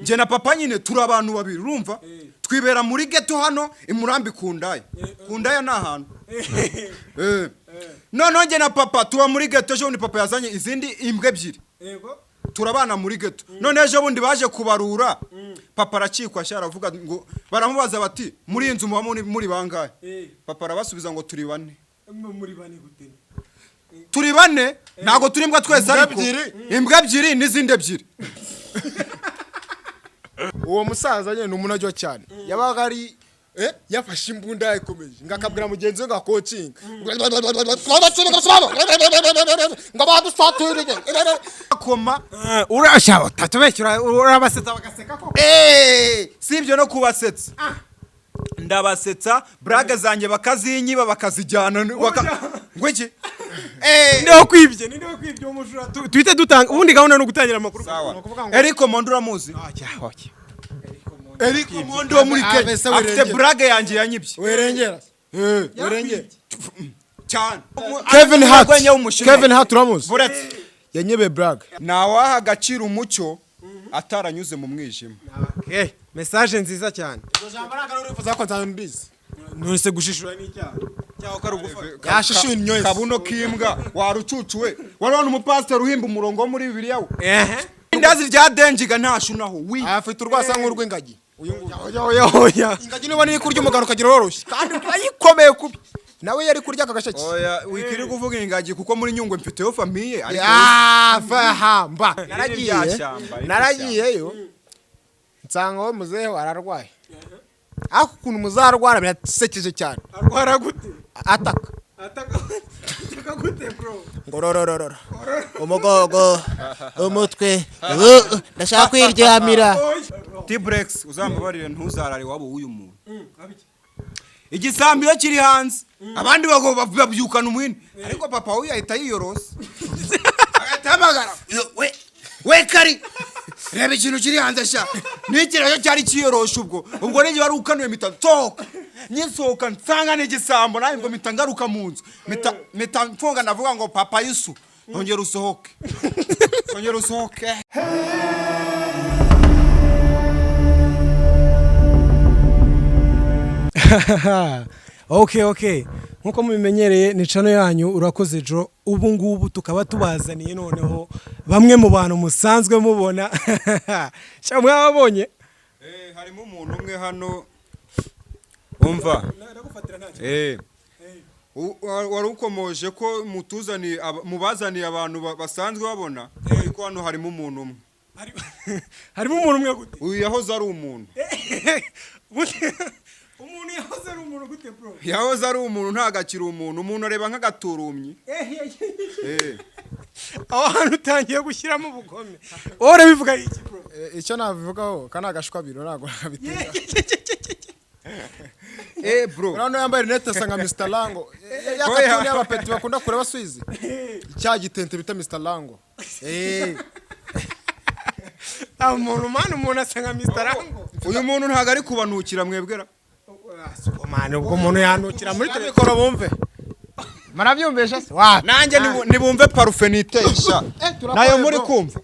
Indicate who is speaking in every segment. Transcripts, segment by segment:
Speaker 1: nje na papa nyine turi abantu babiri urumva twibera muri ghetto hano imurambi kundaya na hantu none nje na papa tuba muri ghetto ejo ni papa yazanye izindi imbwe ebyiri yego turabana muri ghetto none ejo bundi baje kubarura papa aracikwa sharavuga ngo baramubaza bati muri inzu muba muri bangahe papa arabasubiza ngo turi bane
Speaker 2: muri bane gute
Speaker 1: turi bane nago turi imbwa twese ariko imbwa ebyiri n'izindi ebyiri
Speaker 3: uwo musaza nyene n'umunajyo cyane yabaga ari yafashe imbunda yakomeje ngakabwira mugenzi we ngakocinga ngabadusaturiye
Speaker 1: akoma
Speaker 2: urashaba tatubekira urabasetsa bagaseka ko
Speaker 1: sibyo no kubasetsa ndabasetsa braga zanjye bakazinyiba bakazijyana ngwiki
Speaker 2: ndio kwibye umujura twite dutanga ubundi gahunda no gutangira amakuru
Speaker 1: Eriko Mondo uramuzi Eriko Mondo muri Kenya afite braga yanjye yanyibye
Speaker 3: werengera
Speaker 1: cyane
Speaker 3: Kevin Hart uramuzi yanyebe braga
Speaker 1: nawaha agaciro umucyo ataranyuze mu mwijima
Speaker 2: message nziza cyane
Speaker 3: ujambo nagara urifuza ko nzandize
Speaker 2: nonese gushishura n'icyaha cyaho karugufata
Speaker 3: yashishuye inyoye
Speaker 1: kabuno kimbwa warucucuwe warabona umupastor uhimba umurongo muri Bibiliya we indazi rya denjiga ntashunaho wi
Speaker 3: afite urwasa nk'urw'ingagi
Speaker 2: oya
Speaker 3: ingagi niba ni kurya umugano kagira roroshye kandi ayikomeye kubi nawe yari kurya akagashaki
Speaker 1: oya wikiri kuvuga ingagi kuko muri Nyungwe mfiteyo famille
Speaker 3: fahamba naragiyeyo nsanga wo muzeho ararwaye ako kuntu muzarwara birasekeje cyane
Speaker 2: arwara gute
Speaker 3: ataka
Speaker 2: gute bro
Speaker 3: ngororororo umugogo umutwe ndashaka kwiryamira
Speaker 1: T-Brex uzambabarire ntuzarare wabo uyu muntu igisambiro kiri hanze abandi babyukana umwini ariko papa we yahita yiyorosa agatamagara we kari reba ikintu kiri hanze sha nikirayo cyari kiyorosha ubwo nige wari ukanuye mitatoka nyisohoka nsanga n'igisambo nawe ngo mitangaruka mu nzu mitamfunga navuga ngo papa Yesu ongera usohoke
Speaker 2: Okay nkuko mubimenyereye ni channel yanyu urakoze jo ubu ngubu tukaba tubazaniye noneho bamwe mu bantu musanzwe mubona cyamwe ababonye
Speaker 1: harimo umuntu umwe hano umva wari ukomoje ko mubazaniye abantu basanzwe babona ariko hano harimo umuntu umwe
Speaker 2: harimo umuntu umwe gute
Speaker 1: uyu yahoze ari umuntu
Speaker 2: umuntu yahoze ari umuntu gute bro
Speaker 1: yahoze ari umuntu ntagakira umuntu areba nk'agaturumyi
Speaker 2: aho hantu utangiye gushyiramo ubugome ore bivuga iki bro
Speaker 3: icyo nabivugaho kana agashwabiro nago nabitega
Speaker 1: bro
Speaker 3: urano yambaye rinete sanga Mr Lango yakatuni abapeti bakunda kureba Swiss cya gitente bita Mr Lango
Speaker 2: umuntu asanga Mr Lango
Speaker 1: uyu muntu ntago ari kubanukira mwebwera
Speaker 2: mane ubwo umuntu yanukira muri
Speaker 3: telefone bumve marabyumvesha se
Speaker 1: nanjye nibumve parfenite isha nayo muri kumva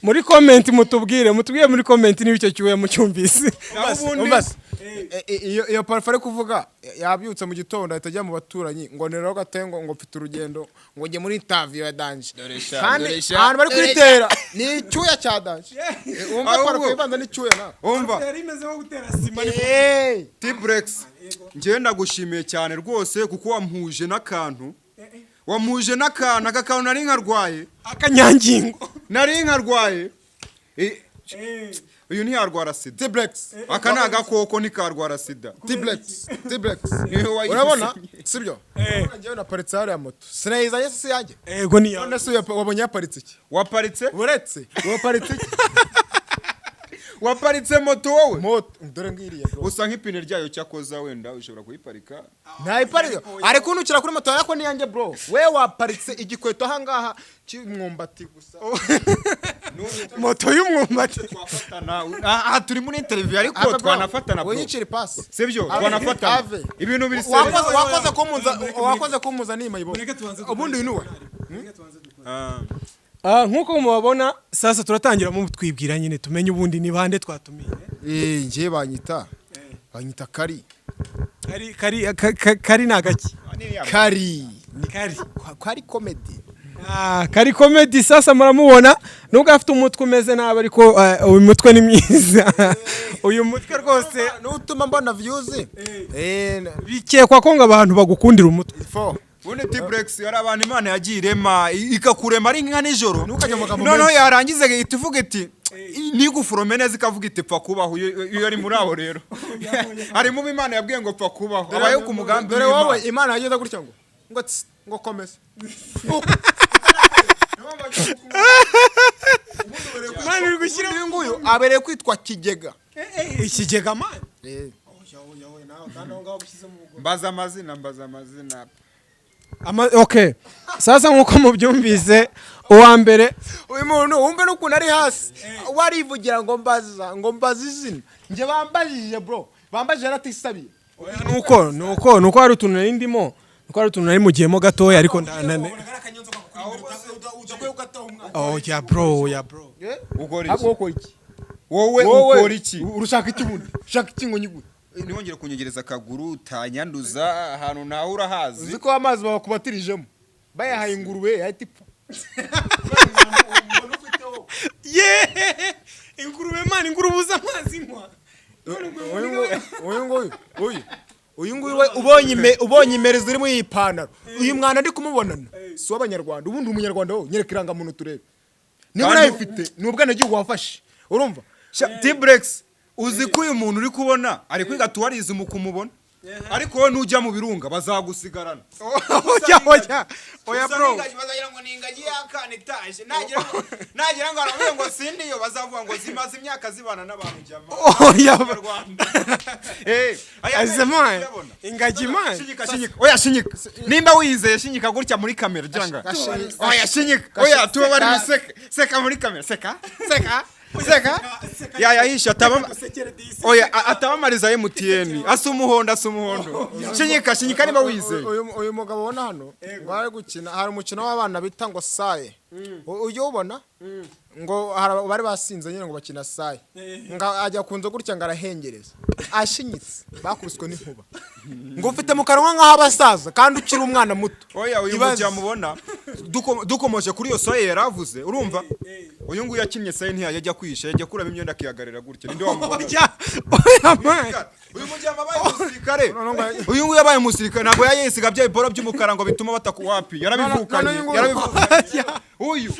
Speaker 2: muri comment mutubwire muri comment niba icyo kiwe mucyumvise
Speaker 3: iyo parfare kuvuga yabyutse mu gitondo atajya mu baturanyi ngo nero gatengo ngo mfite urugendo ngo nge muri interview ya danje kandi abantu bari kwitera ni cyuya cya danje umva parfare ibanza ni cyuya na
Speaker 1: umva
Speaker 2: yari imeze nko gutera sima
Speaker 1: T-Brex ngiye ndagushimiye cyane rwose kuko wampuje n'akantu agakantu nari nkarwaye
Speaker 2: akanyangingo
Speaker 1: nari nkarwaye uyu ntiyarwara sida
Speaker 3: T-Brex
Speaker 1: aka ni agakoko ntikarwara sida
Speaker 3: T-Brex urabona sibyo ngewe naparitse hariya moto sinayizanye se yanjye
Speaker 2: ego niyo
Speaker 3: none se wabonye yaparitse iki
Speaker 1: waparitse
Speaker 3: uretse waparitse iki
Speaker 1: waparitse moto wowe
Speaker 3: moto dore ngiriye
Speaker 1: usa nk'ipine ryayo cyakoza wenda ushobora kuyiparika
Speaker 3: ntayiparika ari kunukira kuri moto yako ni yanjye bro we waparitse igikweto hangaha cy'umwumbati gusa
Speaker 2: moto y'umwumbati
Speaker 1: twafatana turi muri interview ariko twanafatana bro
Speaker 3: wonyicira pass
Speaker 1: sibyo twanafatana ibintu biri
Speaker 3: wakoze kumuza nima ibo ubundi unuwe
Speaker 2: nkuko mubabona sasa turatangira mu twibwira nyine tumenye ubundi ni bande twatumiye
Speaker 3: ngiye banyita kari
Speaker 2: kari nagaki
Speaker 3: kari
Speaker 2: kari
Speaker 3: comedy
Speaker 2: kari comedy sasa muramubona nubwo afite umutwe umeze nabi ariko uyu mutwe ni mwiza uyu mutwe rwose
Speaker 3: n'utuma mbona views
Speaker 2: bikekwa ko ngo abantu bagukundira umutwe
Speaker 1: Bune T-Brex yari abantu Imana yagiye irema ikakurema ari nka nijoro noneho yarangiza ituvuga iti nigufurome neza ikavuga iti pfa kubaho iyo ari muri abo rero ari mu Imana yabwiye ngo pfa kubaho abayo ku mugambi
Speaker 3: dore wowe Imana yagenda gutya ngo komeza
Speaker 2: mani uri gushyira
Speaker 3: uyu nguyu abereye kwitwa kigega
Speaker 2: ikigega mani
Speaker 1: mbaza amazina
Speaker 2: okay sasa nkuko mubyumvise uwa mbere
Speaker 3: uyu muntu wumve n'ukuntu ari hasi warivugira ngo mbaza izina nje bambajije bro bambajije natisabiye
Speaker 2: nuko hari utuntu nari ndimo nuko hari utuntu nari mugiyemo gatoya ariko ya bro
Speaker 3: ukora iki
Speaker 1: wowe ukora iki
Speaker 3: urushaka iki bundi ushaka iki ngo nyiguye
Speaker 1: nihongera kunyegereza akaguru utanyanduza ahantu nawe urahazi
Speaker 3: uzi ko amazi babakubatirijemo bayahaye ingurube yahita ipfa
Speaker 2: ingurube mani ingurube uza amazi nkwa
Speaker 3: uyu nguyu we ubonye imere ziri muri iyi pantaro uyu mwana ndi kumubonana si w'abanyarwanda ubundi umunyarwanda wowe nyereka irangamuntu turebe niba unayifite ni ubwenegihugu wafashe urumva
Speaker 1: T-Brex uzi ko uyu muntu uri kubona ari kwiga tuwarize mu kumubona ariko wowe nujya mu birunga bazagusigarana
Speaker 2: oya bro
Speaker 1: bazagira ngo ningagiye akane taje nagira ngo aravuye ngo sindiyo bazavuga ngo zimaze imyaka zibana n'abantu jama
Speaker 2: oya
Speaker 1: Rwanda
Speaker 2: azemana ingagi man
Speaker 1: oya shinyika nimba wizeye shinyika gutya muri kamera janga oya shinyika oya tuba bari seka muri kamera seka yahisha atabamariza MTN asa umuhondo shinyika niba wizeye
Speaker 3: uyu mugabo ubona hano bari gukina hari umukino w'abana bita ngo saye ujye ubona ngo bari basinze nyine ngo bakina saye ngo ajya kunze gutya ngo arahengereza ashinyitse bakubiswe n'inkuba ngo ufite mu kanwa nk'aho abasaza kandi ukiri umwana muto
Speaker 1: oya uyu mujya mubona dukomoje kuri iyo saye yaravuze urumva uyu nguyu yakinnye saye ntiyajya kwisha yajya kuramo imyenda akiyagarira gutya ninde wamubona
Speaker 2: oya man
Speaker 1: uyu mujya mabaye umusirikare uyu nguyu yabaye umusirikare ntabwo yayisiga bya iboro by'umukara ngo bituma batakuwapi yarabivukanye uyu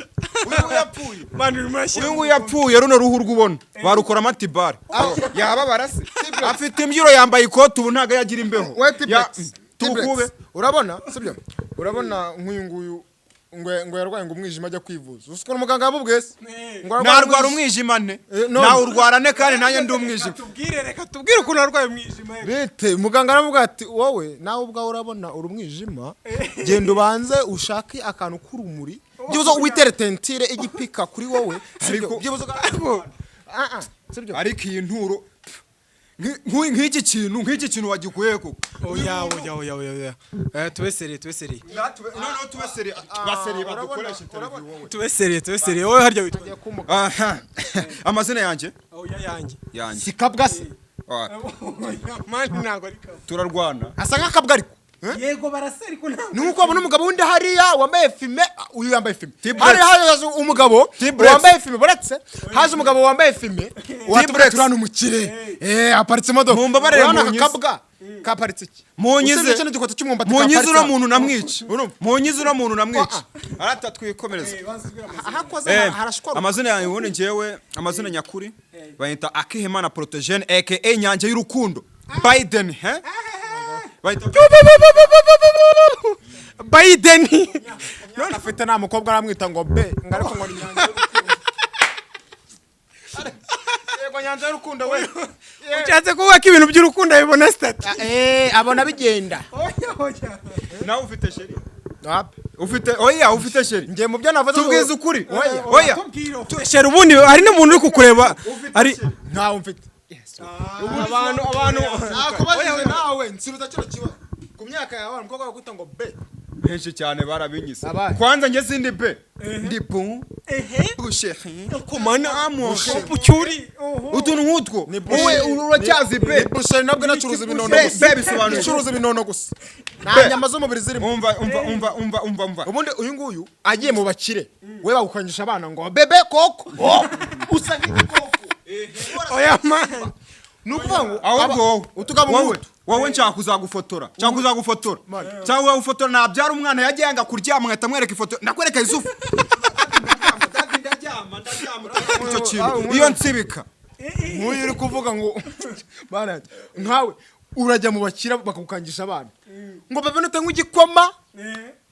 Speaker 1: nguyu yapfuye runo ruhu rw'ubona barukora amatibare yaba barase afite imbyiro yambaye ikoti ubu ntago yagira imbeho tukube
Speaker 3: urabona sibyo urabona nk'uyu nguyu ngo yarwaye ngo umwijima ajya kwivuza usikora umuganga yamubwiye se
Speaker 1: narwara umwijima ne nawe urwarane kandi nanjye ndi umwijima
Speaker 2: reka tubwire ukuntu arwaye umwijima
Speaker 3: bite muganga aramubwira ati wowe nawe ubwawe urabona uri umwijima genda ubanze ushake akantu k'urumuri byibuze witere tentire igipika kuri wowe byibuze
Speaker 1: ariko iyi nturo nk'iki kintu wagikuye koko
Speaker 2: oya tubesere
Speaker 1: noneho tubesere basere badukoresha interview wowe
Speaker 2: tubesere wowe harya witwa
Speaker 1: amazina yanjye
Speaker 2: yanjye
Speaker 3: sikabwa se
Speaker 2: mani ntago ariko
Speaker 1: turarwana
Speaker 3: asa nk'akabwa ariko
Speaker 2: yego barasa ariko nta
Speaker 3: nuko abona umugabo wundi hariya wambaye filme uyu yambaye filme haje umugabo wambaye filme buretse haje umugabo wambaye filme turana umukire aparitse imodoka
Speaker 1: mumbabarire
Speaker 3: akabwa kaparitse iki
Speaker 1: munyize ura muntu namwica munyize muntu namwica arata twikomereza amazina yawe ubone ngewe amazina nyakuri bayita Akihemana Protogene aka Nyanja y'urukundo Biden
Speaker 2: Biden
Speaker 3: none afite nta mukobwa aramwita ngo be ngariko ngo Nyanja yego Nyanja y'urukundo we
Speaker 2: ucyatse kuvuga ko ibintu by'urukundo bibona stat
Speaker 3: abona bigenda
Speaker 1: nawe ufite sheri
Speaker 3: ufite sheri ngiye mu byo navuze
Speaker 1: tubwiza ukuri oya
Speaker 2: sheri ubundi hari n'umuntu uri kukureba ari
Speaker 3: ntawe mfite abantu nakubaze nawe nsiruza cyo kibazo ku myaka yawe umukobwa wakwita ngo be
Speaker 1: benshi cyane barabinyise
Speaker 3: Abaye.
Speaker 1: kwanza nge sindi pe ndi bon busheri
Speaker 2: komana
Speaker 1: amoche
Speaker 2: ucyuri
Speaker 1: utuntu nk'utwo wowe uracyazi pe
Speaker 3: busheri nabwo nacuruza ibinono
Speaker 1: Be
Speaker 3: gusa
Speaker 1: bisobanuye
Speaker 3: nacuruza ibinono gusa nta nyama z'umubiri zirimo
Speaker 1: umva
Speaker 3: ubundi uyu nguyu agiye mu bakire we bagukangisha abana ngo bebe koko usa nk'igikoko
Speaker 2: oya man
Speaker 3: nukuvuga ngo
Speaker 1: ahubwo
Speaker 3: utugabo
Speaker 1: wowe nshaka kuzagufotora cyangwa gufotora nabyara umwana yajyanga kuryama ngahita mwereka ifoto ndakwereka Yusufu icyo kintu iyo nsibika
Speaker 3: nk'uyu uri kuvuga ngo bana nkawe urajya mu bakira bakagukangisha abana ngo bebe nute nk'igikoma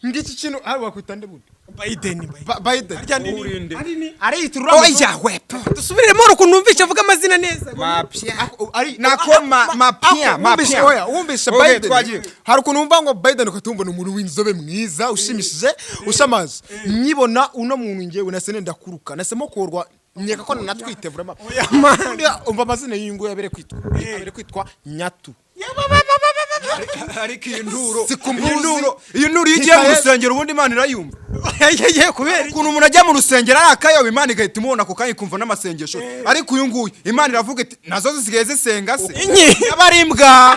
Speaker 3: ngiki kintu ari wakwita nde bundi
Speaker 2: Biden
Speaker 3: Biden
Speaker 1: urinde
Speaker 3: ariyitirura
Speaker 1: oya wepa
Speaker 2: dusubiremo ukuntu numvisha avuga amazina neza
Speaker 1: mapya
Speaker 3: ari
Speaker 1: nakoma mapya
Speaker 3: oya wumvisha
Speaker 1: Okay,
Speaker 3: Biden
Speaker 1: twagiye.
Speaker 3: hari ukuntu wumva ngo Biden ukatumva ni umuntu w'inzobe mwiza ushimishije ushamaze nyibona uno muntu ngewe nase nenda kuruka nasemo korwa nyeka ko natwite vraiment umva amazina y'ingo yabere kwitwa nyatu
Speaker 1: ariko iyi nduro igiye mu rusengero ubundi Imana irayumva
Speaker 2: kubera
Speaker 1: ukuntu umuntu ajya mu rusengero ari akayoba Imana igahita imubona ako kanya ikumva n'amasengesho ariko uyu nguyu Imana iravuga iti nazo zisigaye zisenga se abarimbwa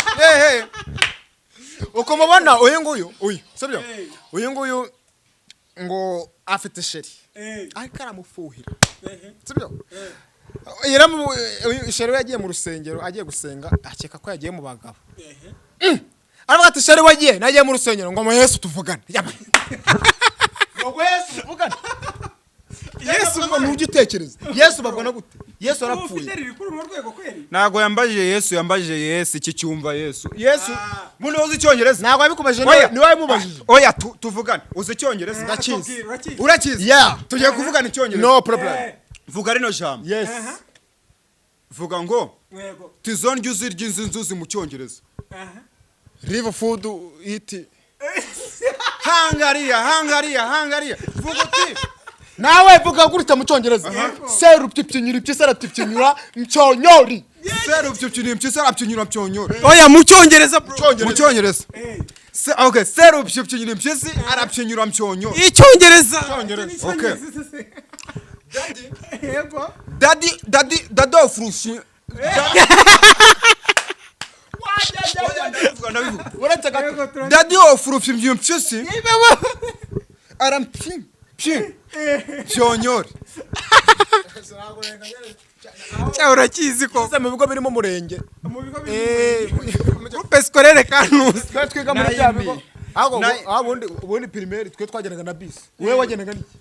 Speaker 3: uko mubona uyu nguyu sibyo uyu nguyu ngo afite sheri ariko aramufuhira sibyo sheri we yagiye mu rusengero agiye gusenga akeka ko yagiye mu bagabo aravuga ati sheri wagiye nagiye mu rusengero ngo Yesu tuvugane ngo Yesu tuvugane Yesu ngo nujye utekereza Yesu babona gute Yesu arapfuye
Speaker 1: ntago yambajije Yesu iki cyumva Yesu bundi uzi icyongereza
Speaker 3: ntago yabikubajije ni wawe mubajije
Speaker 1: oya tuvugane uzi icyongereza
Speaker 3: ndakizi
Speaker 1: urakizi tugiye kuvugana icyongereza
Speaker 3: no problem
Speaker 1: vuga rino jambo
Speaker 3: yes
Speaker 1: vuga ngo tizonje uzirya inzuzi mu cyongereza
Speaker 3: live food eat
Speaker 1: hangariya vuga uti
Speaker 3: nawe vuga gurita mu cyongereza seru ptiptinyira ptisara ptiptinyura mchonyori
Speaker 1: seru ptiptinyira ptisara ptiptinyura mchonyori
Speaker 2: oya mu cyongereza
Speaker 1: mu cyongereza okay seru ptiptinyira ptisi araptinyura mchonyori
Speaker 2: icyongereza
Speaker 1: okay Daddy ofrushi Daddy ofrushi mbyumchisi arampim Pyonyori
Speaker 2: cyahora kizi ko
Speaker 3: mu bigo birimo murenge
Speaker 2: groupe scolaire kanuzi
Speaker 3: twiga muri bya bigo ubundi primaire twe twageraga na bisi wewe wagendaga n'iki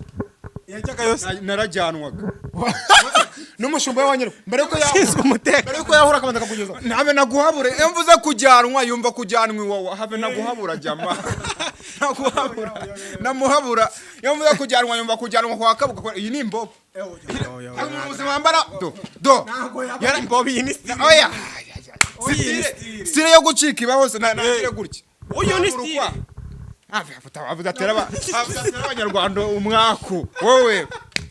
Speaker 2: yajyaga yose
Speaker 1: narajyanwaga
Speaker 3: n'umushumba wanyerwa mbere yuko yahura akabanza akakugeza
Speaker 1: ntabe naguhabure iyo mvuze kujyanwa yumva kujyanwa iwawa habe naguhabura jama namuhabura iyo mvuze kujyanwa yumva kujyanwa kwa kabuga iyi ni imbobo ubuzima wambara
Speaker 2: yari imbobo iyi ni
Speaker 1: oya sire yo gucika iba hose nagire gutya
Speaker 2: uyu ni style
Speaker 1: avudatera abanyarwanda umwaku wowe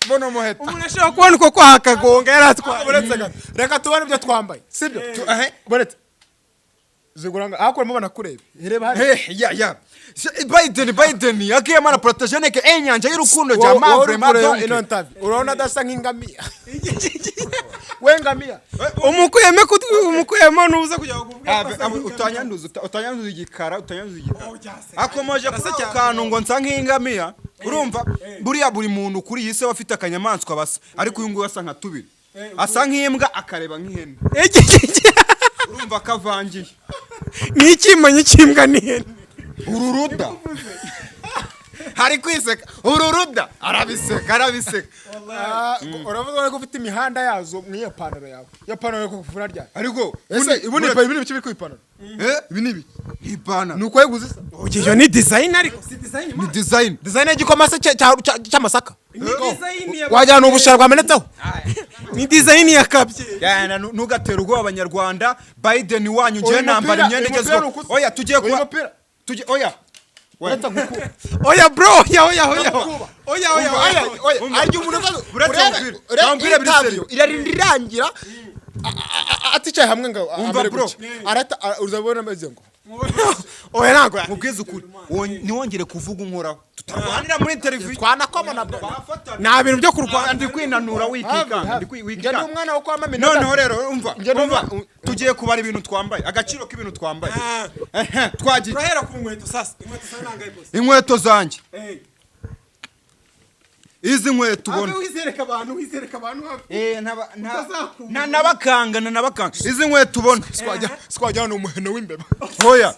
Speaker 1: bono muheta
Speaker 2: umuntu ashobora kubona uko kwa kagonga yaratwaye
Speaker 3: reka tubone ibyo twambaye sibyo boretse ziguranga akoramo banakurebe reba
Speaker 1: ya Biden yagiye mana protagenique enyanja y'urukundo rya mavre madonke
Speaker 3: ino ntavi urabona dasa nk'ingamiya we ngamiya
Speaker 2: umukuyemo nuza kujya kuvuga
Speaker 1: utanyanduza igikara akomeje kantu ngo nsa nk'ingamiya urumva buriya buri muntu kuri iyi se wafite akanyamaswa basa ariko uyu nguyu asa nka tubiri asa nk'imbwa akareba nk'ihene urumva kavangiye
Speaker 2: n'ikimanyi cy'imbwa n'ihene
Speaker 1: ururuda hari kwiseka ururuda arabiseka
Speaker 3: uravuga ko ufite imihanda yazo mu ipantaro yawe ya pantaro yo kuvura rya
Speaker 1: ariko
Speaker 3: ibi bice biri ku ipantaro ibi nibi
Speaker 1: ipana
Speaker 3: nuko yeguze isa
Speaker 2: ogiyo ni design ariko si design
Speaker 1: ni design
Speaker 3: y'igikoma se cy'amasaka wajyana ubushara bwamenetseho
Speaker 2: ni design ya kabye
Speaker 1: yana nugatera ubwo abanyarwanda Biden wanyu je nambara imyenda igezweho oya tugiye kuba oya
Speaker 2: oya bro oya
Speaker 3: aryo umuntu irarindirangira aticaye hamwe ngo
Speaker 1: umva bro
Speaker 3: arata uzabona ameze ngo oya ntabwo
Speaker 1: mubwize ukuri ntiwongere kuvuga unkoraho tutarwanira muri televiziyo
Speaker 3: twanakomana bro
Speaker 2: nta bintu byo kurwana
Speaker 1: ndi kwinanura wikikanga
Speaker 3: njye ni umwana wo kwama minota
Speaker 1: noneho rero umva tugiye kubara ibintu twambaye agaciro k'ibintu twambaye twagiye
Speaker 2: turahera ku nkweto sasa
Speaker 1: inkweto zanjye izi nkweto ubona
Speaker 2: wizereka abantu
Speaker 1: nabakanga izi nkweto ubona
Speaker 3: twajya hano umuheno w'imbeba
Speaker 1: hoya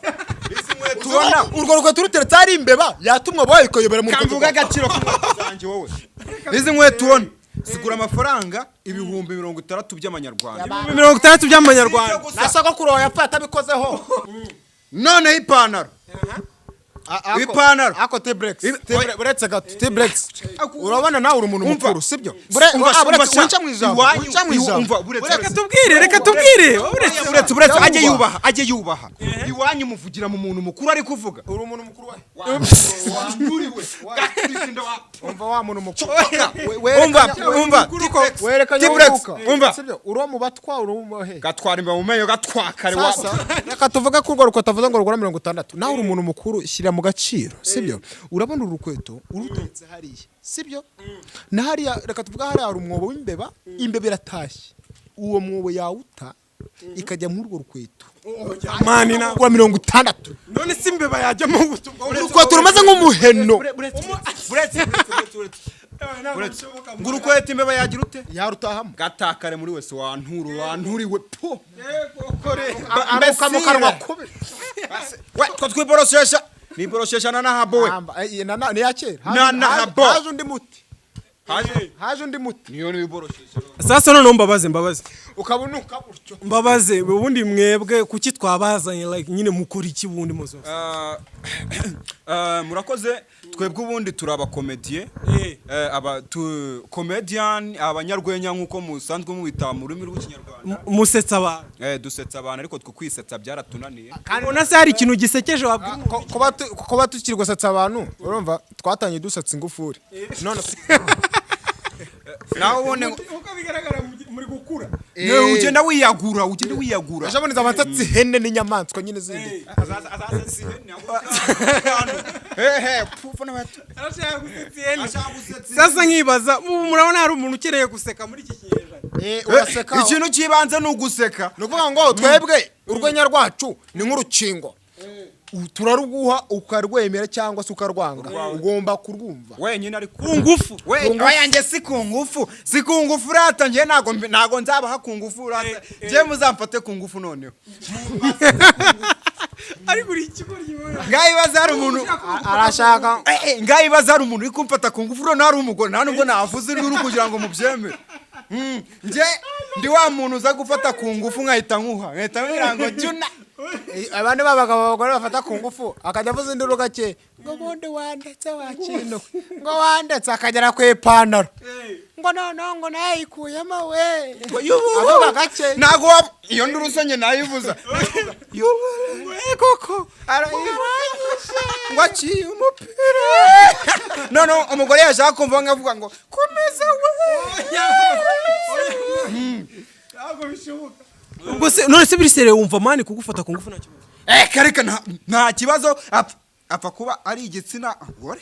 Speaker 1: izi nkweto ubona
Speaker 3: urwo rukweto ruteretse ari imbeba yatumwe bayikoyobera mu
Speaker 1: kamvuga agaciro k'inkweto zanjye wowe izi nkweto ubona zigura amafaranga ibihumbi 60 by'amanyarwanda
Speaker 2: 60 by'amanyarwanda
Speaker 3: nasako kuroya yapfa atabikozeho
Speaker 1: none ipantaro ipantaro
Speaker 3: ako T-Brex buretse gato T-Brex urabona nawe uri umuntu mukuru sibyo unca mwijambo
Speaker 2: reka tubwire
Speaker 1: buretse ajye yubaha iwanyu muvugira mu muntu mukuru ari kuvuga
Speaker 3: uri umuntu mukuru umva wa muntu mukuru
Speaker 1: umva
Speaker 3: werekanye
Speaker 1: umva
Speaker 3: sibyo uro mu batwa uro mu he
Speaker 1: gatwara imba mu meyo gatwakare wasa
Speaker 3: reka tuvuga ko urwo rukweto avuze ngo rugura 60 nawe uri umuntu mukuru shyira mu gaciro sibyo urabona urukweto urutetse hariya sibyo na hariya reka tuvuga hariya hari umwobo w'imbeba imbeba iratashye uwo mwobo yawuta ikajya muri urwo rukweto
Speaker 2: mani na
Speaker 3: kwa 60
Speaker 2: none si imbeba yajyamo
Speaker 3: urukweto rumaze nk'umuheno
Speaker 1: ngurukweto imbeba yagira ute
Speaker 3: yarutahamo
Speaker 1: gatakare muri wese wanturiwe po
Speaker 3: aruka mu kanwa kubi
Speaker 1: we two twiboroshesha niboroshesha na habo we
Speaker 3: ni yakera haje undi muti haje undi muti
Speaker 1: niyo niboroshesha
Speaker 2: sasa none mbabaze
Speaker 3: ukabunuka buryo
Speaker 2: mbabaze ubundi mwebwe kuki twabazanye like nyine mukora iki bundi muzo
Speaker 1: murakoze twebwe ubundi turaba comedian comedian abanyarwenya nkuko musanzwe mubita mu rurimi rw'ikinyarwanda
Speaker 2: musetsa abantu
Speaker 1: dusetsa abantu ariko twe kwisetsa byaratunaniye
Speaker 2: kandi ubona se hari ikintu gisekeje wabwira
Speaker 3: kuba tukiri gusetsa abantu urumva twatanye dusetsa ingufuri none
Speaker 1: nawe ubone
Speaker 2: uko bigaragara muri gukura
Speaker 1: ugenda wiyagura
Speaker 3: ajaboneza abatatsi hene n'inyamaswa nyine zindi
Speaker 2: sasa nkibaza murabona hari umuntu ukeneye guseka muri iki kinyejana
Speaker 3: uraseka
Speaker 1: ikintu kibanze ni uguseka
Speaker 3: ni ukuvuga ngo twebwe urwenya rwacu ni nk'urukingo turaruguha ukarwemera cyangwa se ukarwanga ugomba kurwumva
Speaker 1: wenyine ari ku
Speaker 2: ngufu
Speaker 1: yanjye si ku ngufu rata ngiye nago nzabaha ku ngufu rata ngiye muzamfate ku ngufu noneho
Speaker 2: ari kuri ikigori gibona
Speaker 1: ngayibaza hari umuntu
Speaker 3: arashaka
Speaker 1: ngayibaza hari umuntu uri kumfata ku ngufu none hari umugore nta nubwo navuze induru kugira ngo mubyemere nje ndi wa muntu uza gufata ku ngufu nkahita nkwira ngo juna
Speaker 3: abandi babagabo abagore bafata ku ngufu akajya avuza induru gake ngo bundi wandetse wakino ngo wandetse akagera ku ipantaro ngo noneho ngo nayikuyemo we avuga gake
Speaker 1: ntago iyo nduru sonye nayivuza
Speaker 2: koko
Speaker 1: ngo aciye umupira none umugore yashaka kumva nkavuga ngo komeza we
Speaker 2: ntabwo bishoboka ubwo se none se birisere wumva mani kugufata ku ngufu nta kibazo
Speaker 1: kareka nta kibazo apfa kuba ari igitsina gore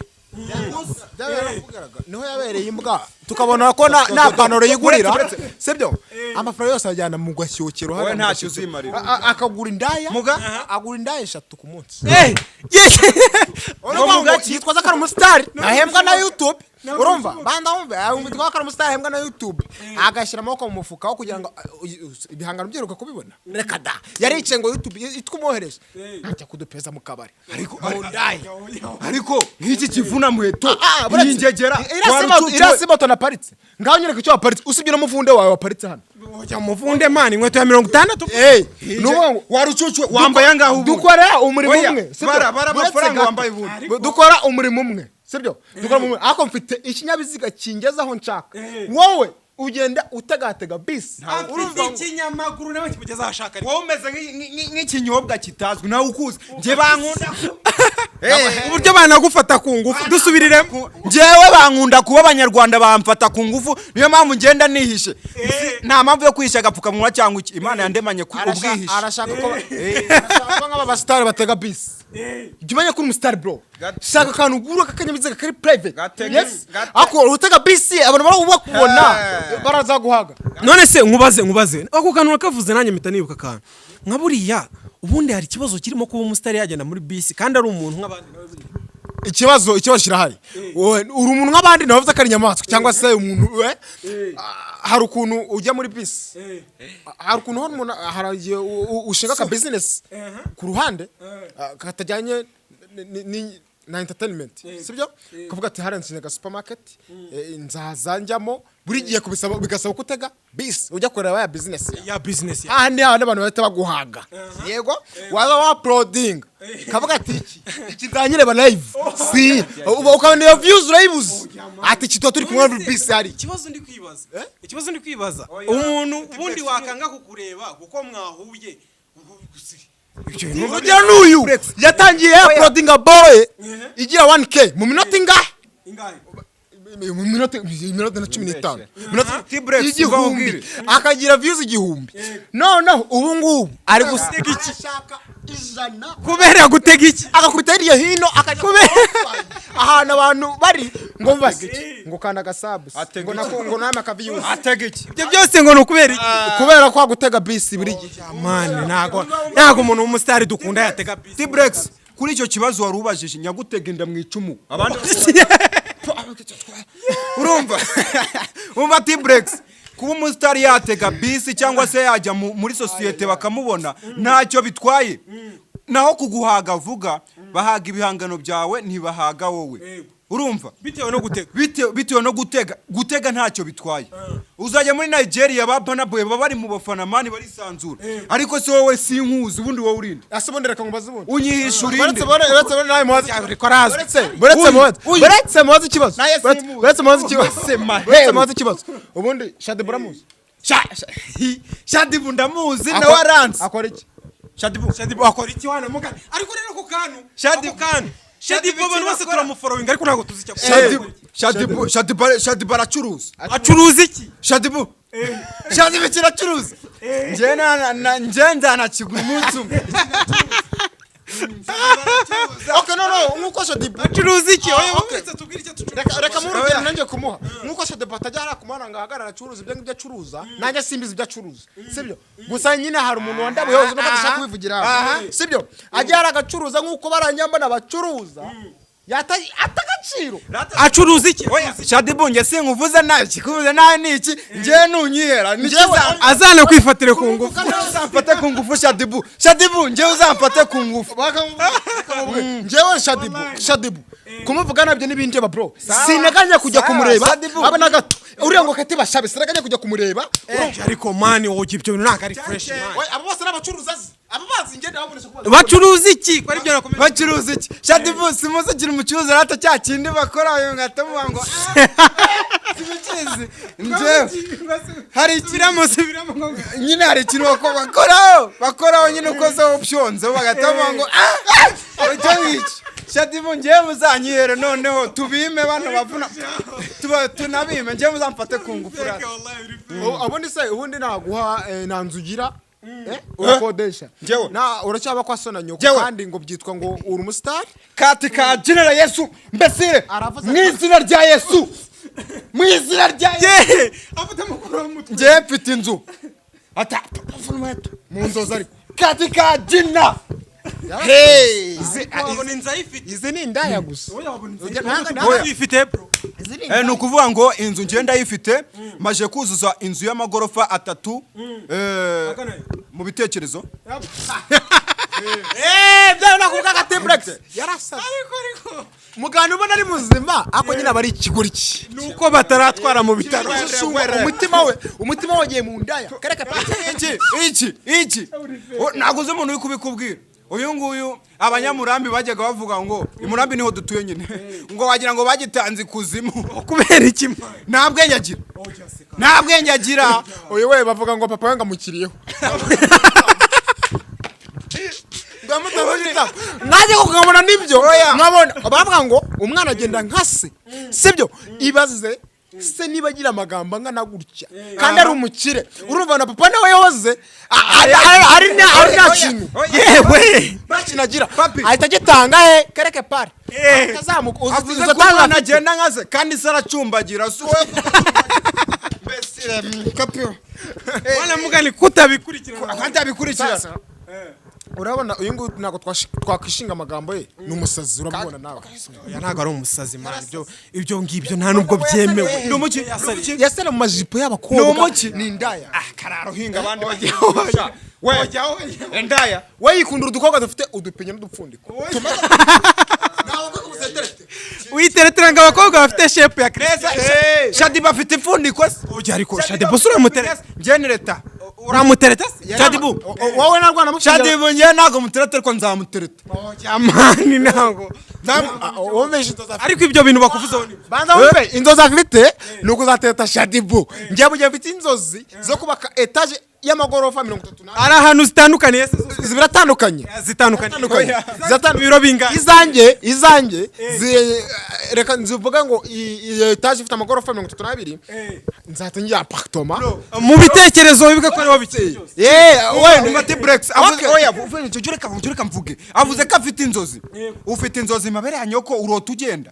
Speaker 3: niho yabereye imbwa tukabona ko nta panoro yigurira sibyo amafaranga yose ajyana mu gashyokero
Speaker 1: hano ntacyo uzimarira
Speaker 3: akagura indaya agura indaya 3 ku munsi yitwaza ko ari umusitari ahembwa na YouTube urumva banda wumve yitwa ko ari umusitari ahembwa na YouTube agashyira amaboko mu mufuka wo kugira ngo ibihangano byeruka kubibona reka da yarice ngo YouTube itwumuhereje ajya kudupeza mu kabari
Speaker 1: ariko nk'iki kivuna muheto ingegera
Speaker 3: irasimoto na paritse ngaho nyereka icyo waparitse usibye n'umufunde wawe waparitse hano
Speaker 2: ujya mufunde mani inkweto ya 60
Speaker 3: nuwo
Speaker 1: warucucu wambaye ngaho ubu
Speaker 3: dukora umurimo umwe
Speaker 1: bara amafaranga wambaye ubu
Speaker 3: dukora umurimo umwe sibyo dukora umwe ako mfite ikinyabiziga kingezaho nshaka wowe ugenda utagatega bisi
Speaker 2: urumva ikinyamakuru nawe kigeza ahashaka
Speaker 1: wowe umeze nk'ikinyobwa kitazwi nawe ukuze nje bankunda
Speaker 2: uburyo banagufata ku ngufu dusubiriremo
Speaker 1: njyewe bankunda kuba abanyarwanda bamfata ku ngufu niyo mpamvu ngenda nihishe nta mpamvu yo kwihisha agapfukamunwa cyangwa iki Imana yandemanye ku ubwihishe
Speaker 3: arashaka ko nk'aba basitari batega bisi jya umenya ko uri umusitari bro shaka akantu ugura k'akanyabiziga kari private yes ako utega bisi abantu bakubona barazaguhaga
Speaker 2: none se nkubaze ako kantu nakavuze nanjye mpita nibuka akantu nka buriya ubundi hari ikibazo kirimo kuba umusitari yagenda muri bisi kandi ari umuntu nk'abandi
Speaker 3: ikibazo kirahari uri umuntu nk'abandi nawe uvuze ko ari inyamaswa cyangwa se umuntu hari ukuntu ujya muri bisi hari ukuntu umuntu haragiye ushinga ka business ku ruhande katajyanye na entertainment sibyo kuvuga ati haransinga supermarket nzazanjyamo buri giye kubisaba bigasaba kutega bisi ujya kureba ya business ahandi abantu bahita baguhaga yego waza wa uploading kavuga ati iki nzanyire ba live si ukabona views lives ati kitwa turi kumwe muri bisi hari
Speaker 2: ikibazo ndi kwibaza umuntu ubundi wakanga kukureba kuko mwahuye
Speaker 3: Ujya n'uyu yatangiye uploading a boy igira 1k mu minota ingahe mu minota na 15 igihumbi akagira views igihumbi noneho ubu ngubu ari gusega iki
Speaker 2: kubera gutega iki
Speaker 3: agakubita hiriya hino akajya ahantu abantu bari ngo mbase ngo kanda gasabu ngo nama akaviews
Speaker 1: atega iki
Speaker 2: ibyo byose ngo nukubera iki
Speaker 3: kubera kwa gutega bisi buri gihe
Speaker 2: man ntago umuntu w'umusitari dukunda yatega bisi
Speaker 1: T-Brex kuri icyo kibazo wari ubajije nyagutega inda mu icumu abandi urumva T-Brex kuba umusitari yatega bisi cyangwa se yajya muri societe bakamubona ntacyo bitwaye naho kuguhaga vuga bahaga ibihangano byawe ntibahaga wowe urumva
Speaker 2: bitewe
Speaker 1: no gutega ntacyo bitwaye uzajya muri Nigeria bapana boye bari mu bafana mani barisanzura ariko se wowe sinkuzi ubundi wowe urinde
Speaker 3: asubonde reka ngubaze ubundi
Speaker 1: unyihisha urinde
Speaker 3: uretse nawe muhazi muhazi ikibazo ubundi Shadibu ndamuzi
Speaker 1: Shadibu ndamuzi na waranse
Speaker 3: akora iki
Speaker 2: Shadibu akora iki wana mugana ariko rero ko kantu Shadibu abantu bose turamufollowing ariko ntago tuzi icyo
Speaker 1: Shadibu
Speaker 2: acuruza iki
Speaker 1: Shadibu kiracuruza nje ndanakigura umunsi umwe
Speaker 3: Okay no nkuko Shadibu
Speaker 2: acuruza iki oya tubwire icyo tucuruza
Speaker 3: reka mu rugero nanjye kumuha nkuko Shadibu atajya kumana ngahagarara acuruza ibyo ngibyo acuruza nanjye simbizi ibyo acuruza sibyo gusa nyine hari umuntu wandabuye hose no badashaka kubivugira sibyo ajya agacuruza nkuko baranyambana bacuruza atagaciro
Speaker 2: acuruza iki
Speaker 1: Shadibu nge sinkuvuze naki kuvuze nawe niki nje nunyihera
Speaker 2: azana kwifatire ku ngufu
Speaker 1: uzamfate ku ngufu Shadibu nje uzamfate ku ngufu
Speaker 3: njewe Shadibu kumuvuga nabyo nibindi ba bro sinaganya kujya kumureba aba na gato uriya ngo kati bashabe sinaganya kujya kumureba
Speaker 2: ariko mani woje ibyo naka ari fresh man
Speaker 3: abo bose nabacuruza ababazi ngende babonesha kubaza
Speaker 2: bacuruza iki kwari byo nakomeza
Speaker 1: bacuruza iki Shadibu simuze kiri umucuruzi rata cya kindi bakora ayo ngatamuba ngo sibikizi nje hari ikiramo ngo nyine hari ikintu bakoraho nyine uko zo options bagatamuba ngo icyo ngiki Shadibu nje muzanyihera noneho tubime bano bavuna tunabime nje muzamfate ku ngufu rata
Speaker 3: abundi se ubundi naguha nanzugira urakodesha na uracyaba kwa sona nyoko kandi ngo byitwa ngo uri umustar
Speaker 1: kati ka general Yesu mbese mwizina rya Yesu
Speaker 2: afite mukuru w'umutwe
Speaker 1: nje mfite inzu ata mu nzoza ariko kati ka jina
Speaker 3: izi ni indaya gusa
Speaker 2: uyifite bro
Speaker 1: ni ukuvuga ngo inzu ngenda yifite maje kuzuza inzu y'amagorofa 3 mu bitekerezo
Speaker 3: byo nakuvuga ka T-Brex yarasasa ariko mugana ubona ari muzima ako nyine abari ikiguriki
Speaker 2: nuko bataratwara mu bitaro
Speaker 3: umutima wagiye mu ndaya kareka
Speaker 1: iki naguze umuntu uri kubikubwira uyu nguyu abanyamurambi bajyaga bavuga ngo imurambi niho dutuye nyine ngo wagira ngo bagitanze kuzimu
Speaker 2: kubera iki
Speaker 1: nta bwenge agira
Speaker 3: uyu we bavuga ngo papa we ngamukiriyeho nanjye kugamona nibyo nkabona bavuga ngo umwana agenda nka se sibyo ibaze se niba agira amagambo angana gutya kandi ari umukire urumva na papa nawe yahoze ari nta kintu yewe nta kintu agira ahita agitanga kereke pare
Speaker 1: avuze ko umwana agenda nka se kandi se aracumbagira si wowe mbese kapio
Speaker 2: wana mugani kutabikurikirana
Speaker 1: kutabikurikirana
Speaker 3: urabona uyu nguyu ntabwo twakwishinga amagambo ye ni umusazi uramubona nawe
Speaker 2: ntabwo ari umusazi man ibyo ngibyo nta nubwo byemewe
Speaker 1: ni umuki
Speaker 3: yasere mu majipo y'abakobwa
Speaker 1: ni indaya
Speaker 3: kararo hinga abandi
Speaker 1: bagiye wajyaho indaya
Speaker 3: we yikundura udukobwa dufite udupinyo n'udupfundiko
Speaker 2: witeretera ngo abakobwa bafite shape ya Kresa
Speaker 1: Shadiba afite imfundiko se
Speaker 2: ujya ariko Shadiba sura mutereta
Speaker 1: genereta
Speaker 2: uramutereta
Speaker 1: Shadibu
Speaker 3: wowe narwana mukinga
Speaker 1: Shadibu ngiye nago mutereta ariko nzamutereta
Speaker 2: jamani nago ariko ibyo bintu bakuvuzeho ni
Speaker 3: banza wumve inzozi afite nuko uzateta Shadibu ngiye bujye mfite inzozi zo kubaka etage y'amagorofa 34
Speaker 2: ari ahantu zitandukanye
Speaker 3: ziratandukanye
Speaker 2: biro binga
Speaker 3: izanjye reka nzivuga ngo etage ifite amagorofa 32 nzatangira apartment
Speaker 2: mu bitekerezo bivuga ko ari wabikeye
Speaker 1: we umati breaks avuze oya uvene cyo mvuge avuze ko afite inzozi ufite inzozi mabere ya nyoko urota ugenda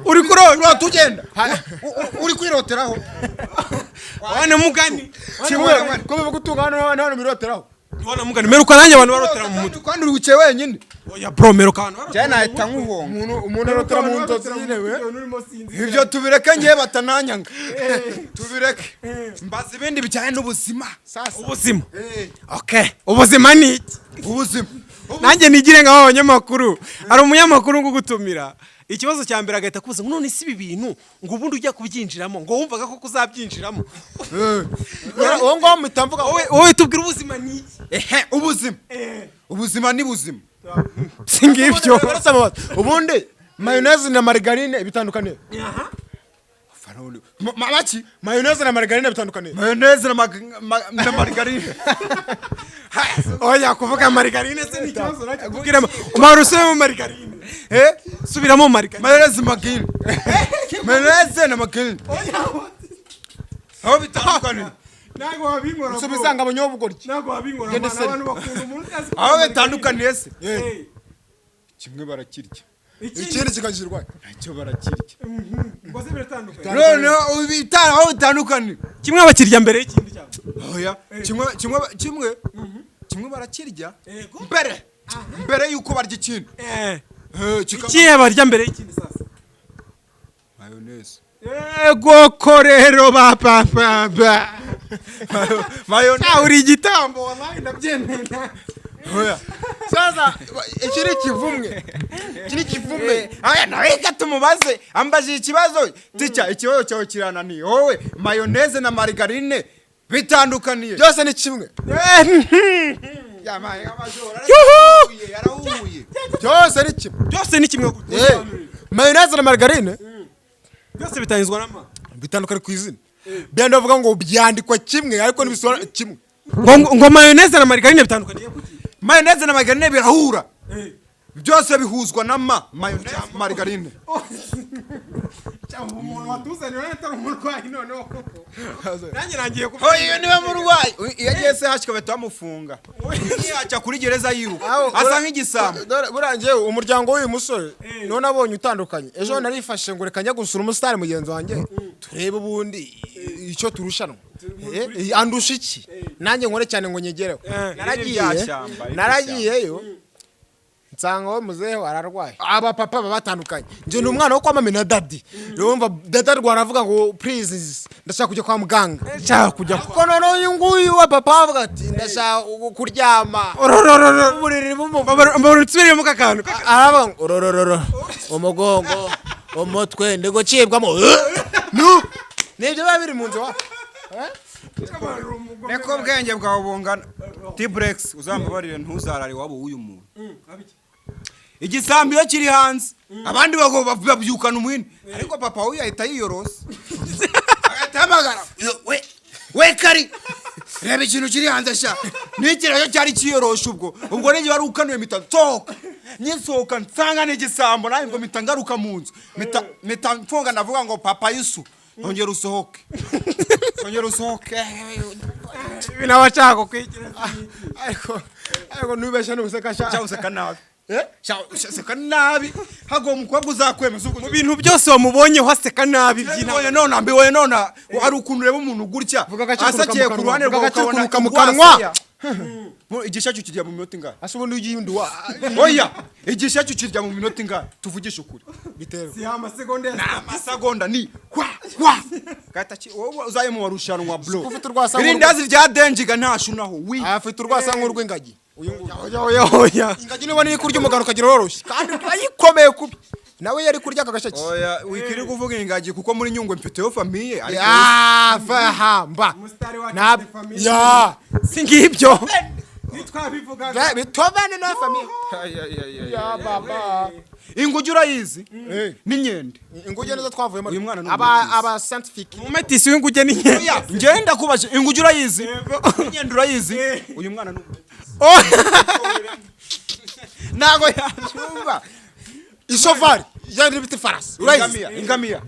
Speaker 2: uri kurota
Speaker 1: ugenda uri kwiroteraho
Speaker 2: wana mugani
Speaker 3: kimwe ko bivuga utungana hano miroteraho
Speaker 2: wana mugani meruka nanjye abantu barotera mu mutwe
Speaker 1: kandi uri wicaye wenyine
Speaker 2: oya bro meruka hano
Speaker 1: cyane nahita nkuhonga
Speaker 3: umuntu arotera mu nzozi nyine we
Speaker 1: ibyo tubireke ngiye batananyanga tubireke mbaza ibindi bijyanye n'ubuzima
Speaker 2: ubuzima okay ubuzima ni iki
Speaker 1: ubuzima
Speaker 2: nanjye nigire ngaho abanyamakuru ari umunyamakuru ngugutumira ikibazo cya mbere agahita kuvuza none si ibi bintu ngo ubundi ujya kubyinjiramo ngo wumvaga ko kuzabyinjiramo
Speaker 3: wowe ngo mutamvuga
Speaker 2: wowe tubwira ubuzima ni iki
Speaker 1: ubuzima ni buzima
Speaker 2: singibyo
Speaker 3: ubundi mayonnaise na margarine bitandukanye
Speaker 1: maki
Speaker 3: mayonnaise na margarine bitandukanye
Speaker 1: mayonnaise na margarine
Speaker 2: oya kuvuga margarine se ni kibazo nakubwira umarusemo margarine subiramo margarine
Speaker 1: mayonnaise na margarine aho bitandukanye
Speaker 2: nago wabinkora
Speaker 3: subizanga abanyobugoryi
Speaker 2: nago wabinkora abantu bakunda umuntu
Speaker 1: aho bitandukanye se kimwe barakirya
Speaker 3: ikindi kikagirwa
Speaker 1: icyo barakirya
Speaker 2: ngoze biratandukanye
Speaker 1: none ubitara aho bitandukanye
Speaker 2: kimwe abakirya mbere y'ikindi cyabo
Speaker 1: oya kimwe barakirya mbere yuko barya ikindi
Speaker 2: ikihe barya mbere y'ikindi sasa
Speaker 1: mayonnaise
Speaker 2: ego korero papa
Speaker 1: mayonnaise
Speaker 2: uri igitambo wallahi ndabyemera
Speaker 1: oya
Speaker 3: sasa ikiri kivumwe
Speaker 1: aya nawe gatumubaze ambaje ikibazo tica ikibazo cyawe kirananiye wowe mayonnaise na margarine bitandukaniye
Speaker 3: byose ni kimwe
Speaker 1: yamaye amajora yarahuye
Speaker 3: byose ni kimwe
Speaker 2: gute
Speaker 3: mayonnaise na margarine
Speaker 2: byose bitangizwa n'ama
Speaker 3: bitandukanye ku izina byandi bavuga ngo byandikwa kimwe ariko nibisora kimwe
Speaker 2: ngo mayonnaise na margarine bitandukaniye
Speaker 1: mayonnaise na margarine birahura byose bihuzwa na mayonnaise margarine
Speaker 2: cyangwa umuntu watuzaniye atari umurwayi noneho koko nanjye nagiye
Speaker 1: kuvuga iyo niwe murwayi yagiye se hashika batamufunga yaca kuri gereza yiruka asa nk'igisambo
Speaker 3: burangiye umuryango w'uyu musore none abonye utandukanye ejo narifashe ngo reka njya gusura umusitari mugenzi wanjye turebe ubundi icyo turushanwa andusha iki nanjye nkore cyane ngo nyegereho naragiyeyo nsanga wo muzeho ararwaye aba papa batandukanye nje n'umwana wo kwamame na daddy urumva dada rwaravuga ngo please ndashaka kujya kwa muganga
Speaker 2: ndashaka kujya
Speaker 3: ko none uyu nguyu wa papa avuga ati ndashaka kuryama
Speaker 2: buriri bumva tsubiriye mu kakantu
Speaker 3: aravuga ororororo umugongo umutwe ndego cibwamo nibyo babiri mu nzu wa
Speaker 1: Neko bwenge bwawe bungana T-Brex uzambabarire ntuzarare wabo uyu muntu igisambi yo kiri hanze abandi babyukana umwini ariko papa we yahita yiyorose agatamagara we kari reba ikintu kiri hanze sha n'ikirayo cyari kiyorosha ubwo nige wari ukanuye mita sohoka nyisohoka nsanga n'igisambo nawe ngo mita ngaruka mu nzu mita mfunga ndavuga ngo papa Yusu ongera usohoke
Speaker 2: binabashaka kwigira
Speaker 3: ariko nubesha n'ubuseka sha
Speaker 1: useka nabi useka nabi hago umukobwa uzakwemeza
Speaker 2: mu bintu byose wamubonye haseka nabi byina
Speaker 1: none none ari ukuntu reba umuntu gutya asakiye ku ruhande
Speaker 3: rw'ukabuka mu kanwa
Speaker 1: igishacyo kirya mu minota ingahe
Speaker 3: asubundi uyindi wa
Speaker 1: oya igishacyo kirya mu minota ingahe tuvugisha ukuri
Speaker 3: bitero
Speaker 2: si
Speaker 1: amasegonda ni kwa gataki wowe uzaye mu warushanwa bro
Speaker 3: ufite urwasa
Speaker 1: irindazi rya denjiga ntashunaho wi
Speaker 3: afite urwasa nk'urw'ingagi
Speaker 2: oya
Speaker 3: ingagi niba ni kurya umugano kagira roroshye kandi ayikomeye kubi nawe yari kurya akagashaki
Speaker 1: oya wikiri kuvuga ingagi kuko muri Nyungwe mfiteyo famille
Speaker 3: fahamba
Speaker 2: na
Speaker 3: ya
Speaker 2: singibyo nitwabivuga
Speaker 3: bitobane na famille ya baba
Speaker 1: ingugi urayizi n'inyende
Speaker 3: ingugi neza twavuyemo
Speaker 1: uyu mwana
Speaker 3: aba scientific
Speaker 2: umetisi w'inguge n'inyende
Speaker 1: ngenda kubaje ingugi urayizi n'inyende urayizi uyu mwana nago yashumba
Speaker 3: isofari yandi bita farasi urayizi
Speaker 1: ingamiya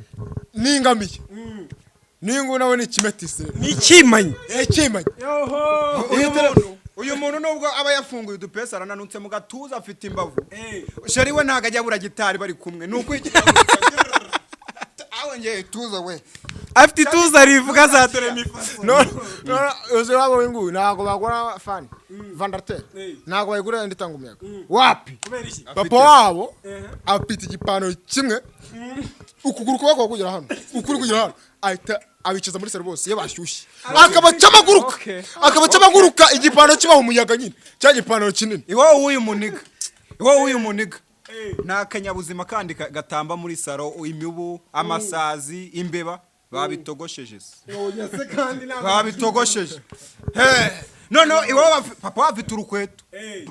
Speaker 3: ningu nawe ni kimetisi
Speaker 2: ni kimanyi
Speaker 1: uyu muntu nubwo aba yafunguye udupesa arananutse mu gatuza afite imbavu sheri we ntago ajya bura gitari bari kumwe nuko awe ngiye tuza we
Speaker 2: afite ituza rivuga za dore mifaso
Speaker 3: no uzi wabo wingu nago bagora fan vandarter nago bayigura nditanga umuyaga wapi papa wabo afite igipano kimwe ukuguru kubako kugera hano ukuri kugera hano ahita abicaza muri sero bose yabashyushye akabacamaguruka igipano kibaho umuyaga nyine cya gipano kinini
Speaker 1: iwo uyu muniga nakanyabuzima kandi gatamba muri saro imibu amasazi imbeba babitogosheje none iwo papa afite urukweto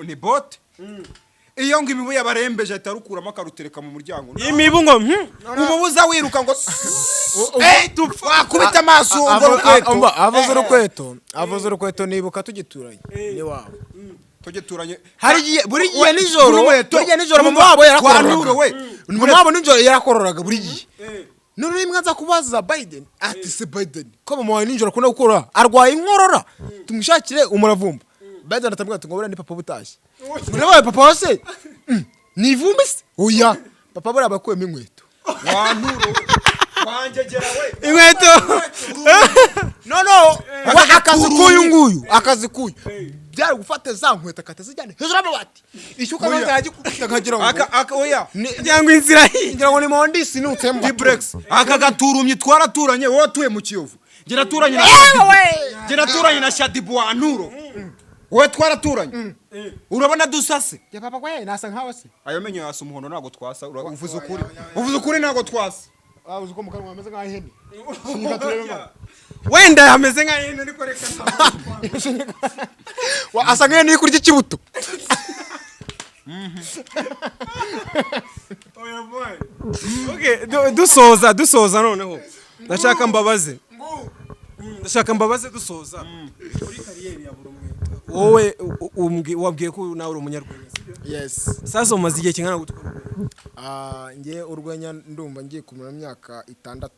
Speaker 1: ni bote iyo ngo imibu yabarembeje atarukuramo akarutereka mu muryango
Speaker 2: imibu ngo
Speaker 1: umubuza wiruka ngo wakubita amaso
Speaker 3: avuze urukweto nibuka tugituranye ni wawe
Speaker 1: tugituranye
Speaker 3: hari buri gihe nijoro mama wabo yarakororaga buri gihe none rimwe aza kubaza Biden ati se Biden ko mama wawe nijoro akunda gukora arwaye inkorora tumwishakire umuravumba Biden atabwira ati ngo bura ni papa butashye murabaye papa wase ni ivumbi se oya papa bura bakwema inkweto
Speaker 1: wanturo wanjegera we
Speaker 2: inkweto
Speaker 3: no akazi kuyu byari gufata za nkweto akatazijyana hejuru y'amabati ishyuka maze yagikubita nkagira ngo
Speaker 1: oya
Speaker 2: cyangwa inzira
Speaker 3: ngira ngo ni mondisi nutsemo
Speaker 1: dibrex akagaturumye twaraturanye wowe atuye mu Kiyovu ngira turanye na Shadibu wanturo wowe twaraturanye urabona dusase
Speaker 3: ya papa we nasa nkawe se
Speaker 1: ayo menyo yasa umuhondo nago twasa uvuze ukuri nago twasa
Speaker 3: uzi ko mukanwa ameze nka ihene
Speaker 2: wenda yameze nka ihene ariko reka
Speaker 3: asa nka ihene kurya ikibuto
Speaker 2: oya boy okay dusoza noneho ndashaka mbabaze dusoza muri kariyeri ya buri umwe wowe wabwiye ko nawe uri umunyarwenya
Speaker 3: yes
Speaker 2: sasa umaze igihe kingana gutwara
Speaker 3: ngiye urwenya ndumva ngiye kumara imyaka 6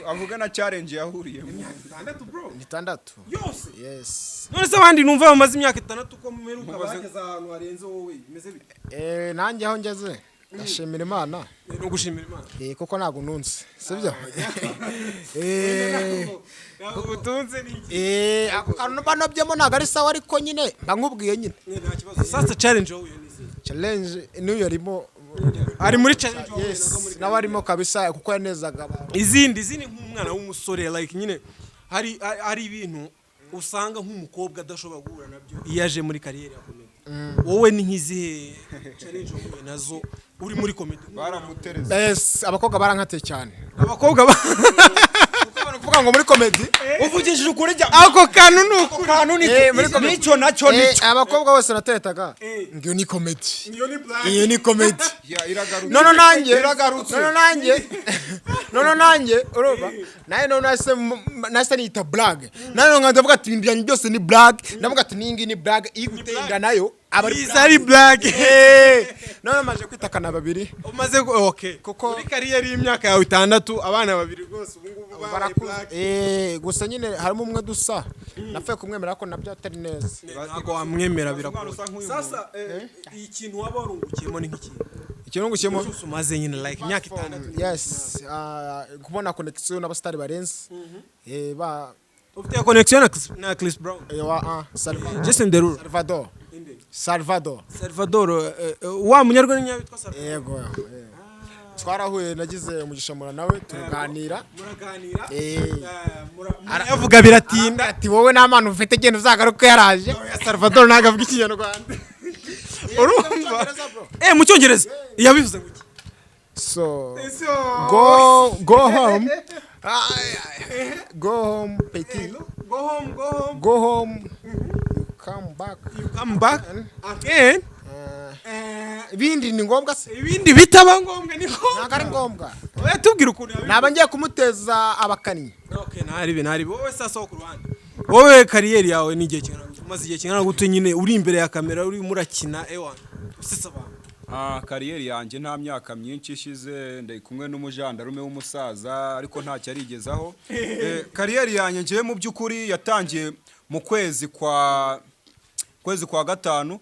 Speaker 1: avuga na challenge yahuriyemo
Speaker 2: 6 bro
Speaker 3: 6
Speaker 2: yose
Speaker 3: yes
Speaker 2: none se abandi numva bamaze imyaka 6 ko mumeruka bageze ahantu harenze wowe bimeze bite
Speaker 3: nanjye aho ngeze ndashimira Imana
Speaker 2: no gushimira Imana
Speaker 3: kuko nago nunze sibyo
Speaker 2: ubutunze ni
Speaker 3: akantu banobyemo nago ari sawa ariko nyine nkubwiye nyine
Speaker 2: nta kibazo sasa challenge wowe
Speaker 3: challenge niyo yarimo
Speaker 2: ari muri challenge
Speaker 3: yes nawe arimo kabisa kuko yanezaga
Speaker 2: izindi nk'umwana w'umusore like nyine hari ibintu usanga nk'umukobwa adashobora guhura nabyo iyo aje muri kariyeri ya comedy wowe ni nk'izihe challenge wowe nazo uri muri comedy
Speaker 1: baramutereza
Speaker 3: yes abakobwa barankate cyane
Speaker 2: abakobwa
Speaker 3: kuvuga ngo muri comedy
Speaker 1: uvugishije ukuri jya
Speaker 2: ako kantu nuko
Speaker 1: kantu nico nacyo nico
Speaker 3: abakobwa bose nateretaga ngiyo ni comedy iyo ni comedy
Speaker 1: iragarutse
Speaker 3: nono nanjye
Speaker 1: iragarutse
Speaker 3: nono nanjye uroba naye no nase nita blague nayo ngandavuga ati ibintu byanyu byose ni blague ndavuga ati ningi ni blague igutenga nayo
Speaker 2: ari black
Speaker 3: nono maje kwitakana babiri
Speaker 2: umaze okay kuko muri kariyeri y'imyaka yawe 6 abana babiri rwose ubu ngubu
Speaker 3: barakuze gusa nyine harimo umwe dusa napfuye kumwemera ko nabyo atari neza
Speaker 2: ntago wamwemera biragoye sasa ikintu waba warungukiyemo ni nk'iki
Speaker 3: ikintu ngushyemo
Speaker 2: umaze nyine like imyaka 6
Speaker 3: yes kubona connection n'abastari barenze ba
Speaker 2: ufite connection na Chris Brown Justin Derulo Salvador wa munyarwanda nyabitwa Salvador
Speaker 3: yego twarahuye nagize umugishamura nawe turaganira
Speaker 2: yavuga biratinda
Speaker 3: ati wowe n'amana ufite genda uzagaruka yaraje Salvador ntago avuga ikinyarwanda
Speaker 2: urumva mu cyongereza yabivuze ngo
Speaker 3: so go home Petit go home you
Speaker 2: come back again
Speaker 3: ibindi ni ngombwa se
Speaker 2: ibindi bitaba ngombwa ni
Speaker 3: ntago ari ngombwa
Speaker 2: oya tubwira ukuntu
Speaker 3: naba ngiye kumuteza abakanyi
Speaker 2: okay nari wowe sasa wo ku ruhande wowe kariyeri yawe ni igihe kingana umaze igihe kingana gute nyine uri imbere ya kamera uri murakina ewan usisa abantu
Speaker 1: kariyeri yanjye nta myaka myinshi ishize ndi kumwe n'umujandarume w'umusaza ariko ntacyo arigezaho kariyeri yanjye ngiye mu by'ukuri yatangiye mu kwezi kwa gatanu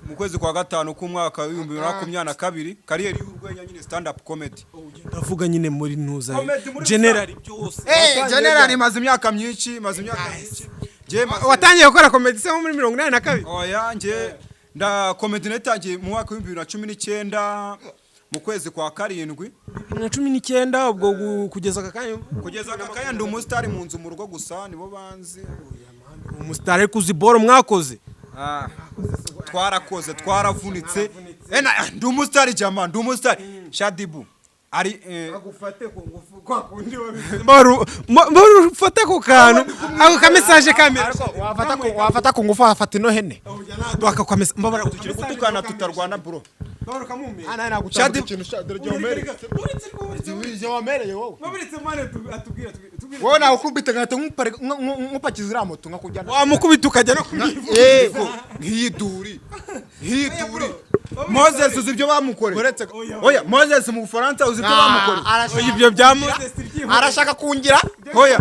Speaker 1: mu kwezi kwa gatanu k'umwaka wa 2022 kariyeri y'urwenya nyine stand up comedy
Speaker 2: ndavuga nyine muri ntuza general byose
Speaker 1: general imaze imyaka myinshi
Speaker 2: watangiye gukora comedy se muri 82
Speaker 1: oya nge nda comedy natangiye mu mwaka wa 2019 mu kwezi kwa 7
Speaker 2: 2019 ubwo kugeza
Speaker 1: akakanya ndi umustar mu nzu mu rugo gusa nibo banzi
Speaker 2: umustar kuziboro mwakoze
Speaker 1: twarakoze twaravunitse ndi umustar jama ndi umustar Shadibu ari
Speaker 2: agufate ku ngufu kwa kundi ufate ku kantu ako ka message kamera
Speaker 3: wafata ku ngufu afata ino hene
Speaker 2: baka kwa message mbabara
Speaker 1: gutukana tutarwana bro
Speaker 2: baruka mumbe
Speaker 3: nagushaka ikintu dore jomere wowe
Speaker 2: mabiretse mane atubwira
Speaker 3: wowe nawe ukubita ngate nkupakiza ira moto ngakujyana
Speaker 2: wamukubita ukajya no
Speaker 1: yego nk'iduri Moses uzi ibyo bamukoreye oya Moses mu Bufaransa uzi ibyo bamukoreye
Speaker 2: ibyo bya Moses
Speaker 3: arashaka kungira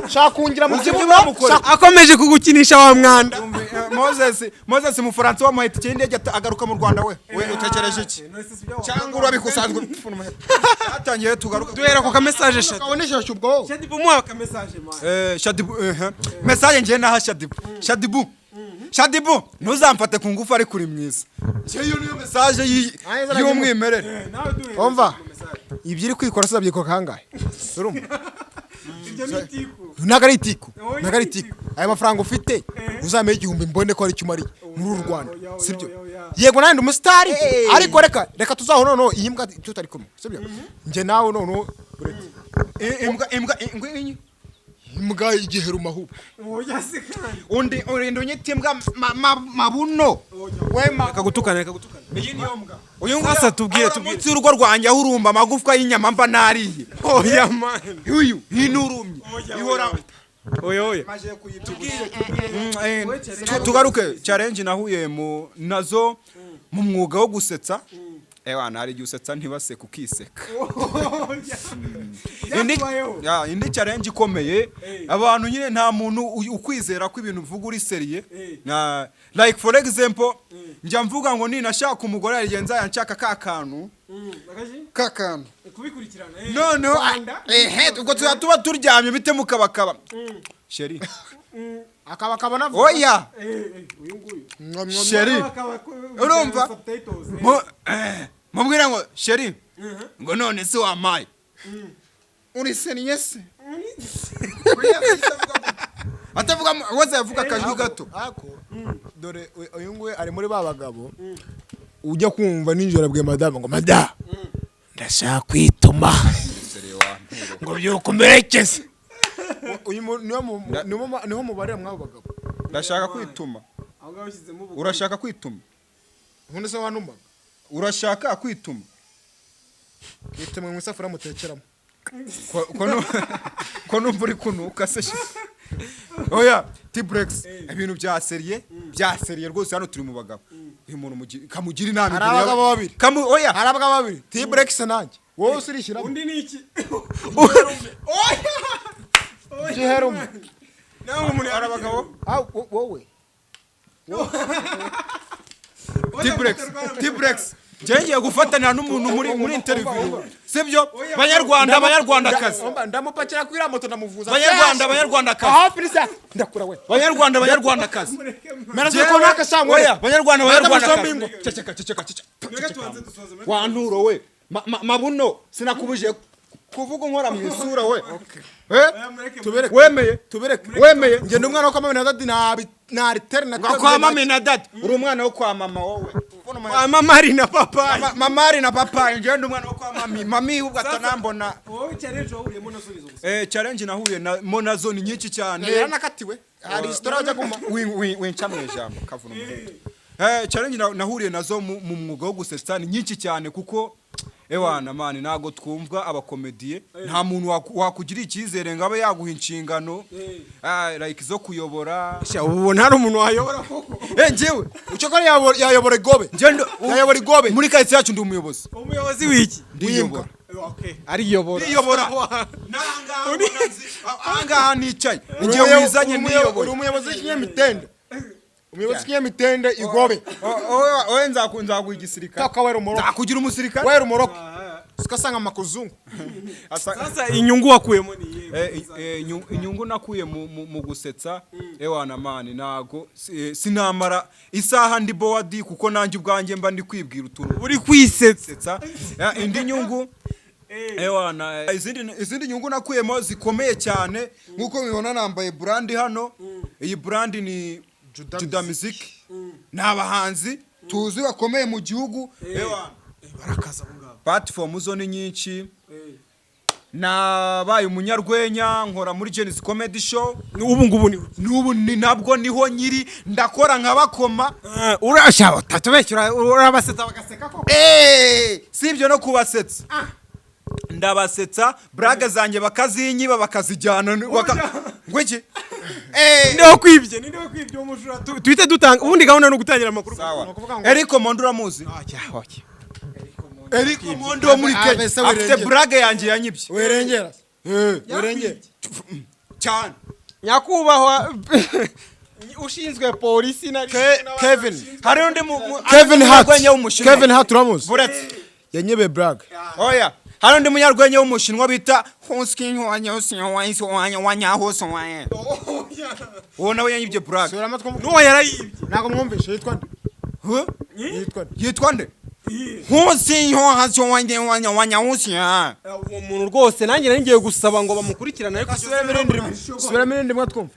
Speaker 3: shaka kungira mu
Speaker 1: byo bamukoreye
Speaker 2: akomeje kugukinisha wa mwanda
Speaker 1: Moses mu Bufaransa wamuhita cy'indege agaruka mu Rwanda we utekereje iki cyangwa urabikusanzwe atangiye tugaruka
Speaker 2: duhera ku ka message
Speaker 3: kabonesha cyubwo
Speaker 2: Shadibu mu ka message man
Speaker 1: Shadibu message ngiye naha Shadibu ntuzamfate ku ngufu ari kuri mwiza cyo niyo message y'umwimerere
Speaker 3: umva ibyo iri kwikora se byiko kangahe urumva
Speaker 2: ibyo nitiku
Speaker 3: nagari tiku aya mafaranga ufite uzameye igihumbi mbone ko ari cyumari muri Rwanda sibyo yego nandi umustar ariko reka tuzaho nono iyi mbwa tutari kumwe sibyo nge nawe nono imbwa igihera mahubu
Speaker 2: oya sikandi
Speaker 1: undi unyitimbwa mabuno
Speaker 2: wema kagutukana
Speaker 1: iyi niyo mbwa
Speaker 2: uyu ngasa tubwire
Speaker 1: munsi y'urugo rwanjye urumba amagufwa y'inyama mba nariye
Speaker 2: oya man
Speaker 1: uyu hinurumye ihora
Speaker 2: oya
Speaker 1: maje kuyitubwira tugaruke challenge nahuye mu nazo mu mwuga wo gusetsa ewana hari gihe usetsa ntibase kukiseka indi challenge ikomeye abantu nyine nta muntu ukwizera ko ibintu uvuga uri seriye like for example njya mvuga ngo ninashaka umugore arigenza yanshaka kakantu
Speaker 2: kubikurikirana
Speaker 1: noneho ubwo tuba turyamye bite mukabakaba sheri
Speaker 3: akabakaba navuga
Speaker 1: oya
Speaker 2: uyu nguyu
Speaker 1: sheri urumva mubwira ngo sheri ngo none se wamaye uri seriye se atavuga waza yavuga akajwi gato
Speaker 3: dore uyu nguyu ari muri babagabo ujya kumva ninjoro bwe madame ngo ndashaka kwituma ngo byuko mberekeze uyu niho mubarira mwabo bagabo.
Speaker 1: Ndashaka kwituma.
Speaker 2: aho ngaho ushyizemo ubu
Speaker 1: Urashaka kwituma?
Speaker 3: None se wanumaga?
Speaker 1: Urashaka kwituma?
Speaker 3: Yitemwe mu isafuriya mutekeramo.
Speaker 1: Ko numva uri kunuka se. Oya, T-Brex ibintu bya seriye rwose hano turi mu bagabo. Uyu muntu kamugira inama
Speaker 3: Hari abagabo babiri.
Speaker 1: Oya,
Speaker 3: Hari abagabo babiri. T-Brex nanjye. Wowe usirishyira.
Speaker 2: undi ni iki
Speaker 3: Giherume.
Speaker 2: nawe umuntu
Speaker 1: hari abagabo.
Speaker 3: Wowe.
Speaker 1: T-Brex ngiye gufatanira n'umuntu muri interview. Sibyo? Banyarwandakazi.
Speaker 3: Ndamupakira kuri moto ndamuvuza.
Speaker 1: Banyarwandakazi.
Speaker 3: Aha Filisa. Ndakura we.
Speaker 1: Banyarwandakazi.
Speaker 3: Meraze ko naka sangwe.
Speaker 1: Oya, Banyarwandakazi.
Speaker 2: reka tubanze dusoze
Speaker 1: Wanturo we. Mabuno sinakubuje kuvuga nkora mu isura we.
Speaker 3: Tubereke.
Speaker 1: Wemeye.
Speaker 3: Ngende umwana wo kwa mama na dadi naritere na
Speaker 1: Kwa mama na dad. Uri umwana wo kwa mama wowe.
Speaker 2: mama ari na papa
Speaker 1: Mama ari na papa ngende umwana wo kwa mami. Mami ubwo atanambona.
Speaker 2: wowe challenge wahuriyemo nazo nizo gusa
Speaker 1: Challenge nahuye na zo ni nyinshi cyane.
Speaker 3: yaranakatiwe. Hari histoire ajya kuma.
Speaker 1: Wincamwe ijambo kavuna umuheto. Challenge nahuriye nazo mu mwuga wo gusetsa ni nyinshi cyane kuko ewana mani nago twumva abakomediye nta muntu wakugira icyizere ngabe yaguha inshingano like zo kuyobora
Speaker 2: ubona hari umuntu wayobora koko
Speaker 1: njewe
Speaker 3: Ucyo ko yayobora igobe. Yayobora igobe.
Speaker 1: muri kayitsi yacu ndi umuyobozi
Speaker 2: umuyobozi w'iki
Speaker 1: ndiyobora
Speaker 2: okay ariyobora
Speaker 1: angaha nicaye ngiye wizanye ndiyobora
Speaker 3: umuyobozi w'ikinyamitende. Umuyobozi w'ikinyamitende igobe.
Speaker 1: oye nzakuha igisirikare
Speaker 3: Taka wera umuroko.
Speaker 1: nzakugira umusirikare
Speaker 3: Wera umuroko. Sikasanga makuzungu.
Speaker 2: sasa inyungu wakuyemo ni
Speaker 1: inyungu nakuye mu gusetsa ewana mani nago sinamara isaha ndi boadi kuko nanjye ubwanjye mba ndi kwibwira utuntu
Speaker 2: uri kwisetsa
Speaker 1: indi nyungu ewana izindi nyungu nakuyemo zikomeye cyane nkuko mubibona nambaye brand hano iyi brand ni Juda Music n'abahanzi tuzi bakomeye mu gihugu ewana
Speaker 2: barakaza ngabo
Speaker 1: platform zo ni nyinshi nabaye umunyarwenya nkora muri GENZ comedy show n'ubu ni nabwo niho nyiri ndakora nkabakoma
Speaker 2: urashaka tatubekira urabasetsa bagaseka ko
Speaker 1: sibyo no kubasetsa ndabasetsa braga zanjye bakazinyiba bakazijyana ngwiki
Speaker 2: niho kwibye umujura twite dutanga ubundi gahunda no gutangira amakuru
Speaker 1: Eriko Mondura muzi Eriko Mondo wo muri Kenya afite braga yanjye yanyibye
Speaker 3: Werengera. Werengera.
Speaker 1: cyane
Speaker 2: nyakubahwa ushinzwe polisi na
Speaker 3: Kevin.
Speaker 1: hari undi
Speaker 3: Kevin Hart uramuzi.
Speaker 1: buretse
Speaker 3: Yanyebe brag.
Speaker 1: oya hari undi munyarwenya w'umushinwa bita uwo nawe yanyibye braga
Speaker 3: Sura amatwa
Speaker 2: n'uwo yarayibye
Speaker 3: ntago mwumvishe yitwa nde?
Speaker 1: yitwa nde
Speaker 2: uwo muntu rwose nanjye ngiye gusaba ngo bamukurikirane ariko
Speaker 3: Subira mirindi mwa twumva.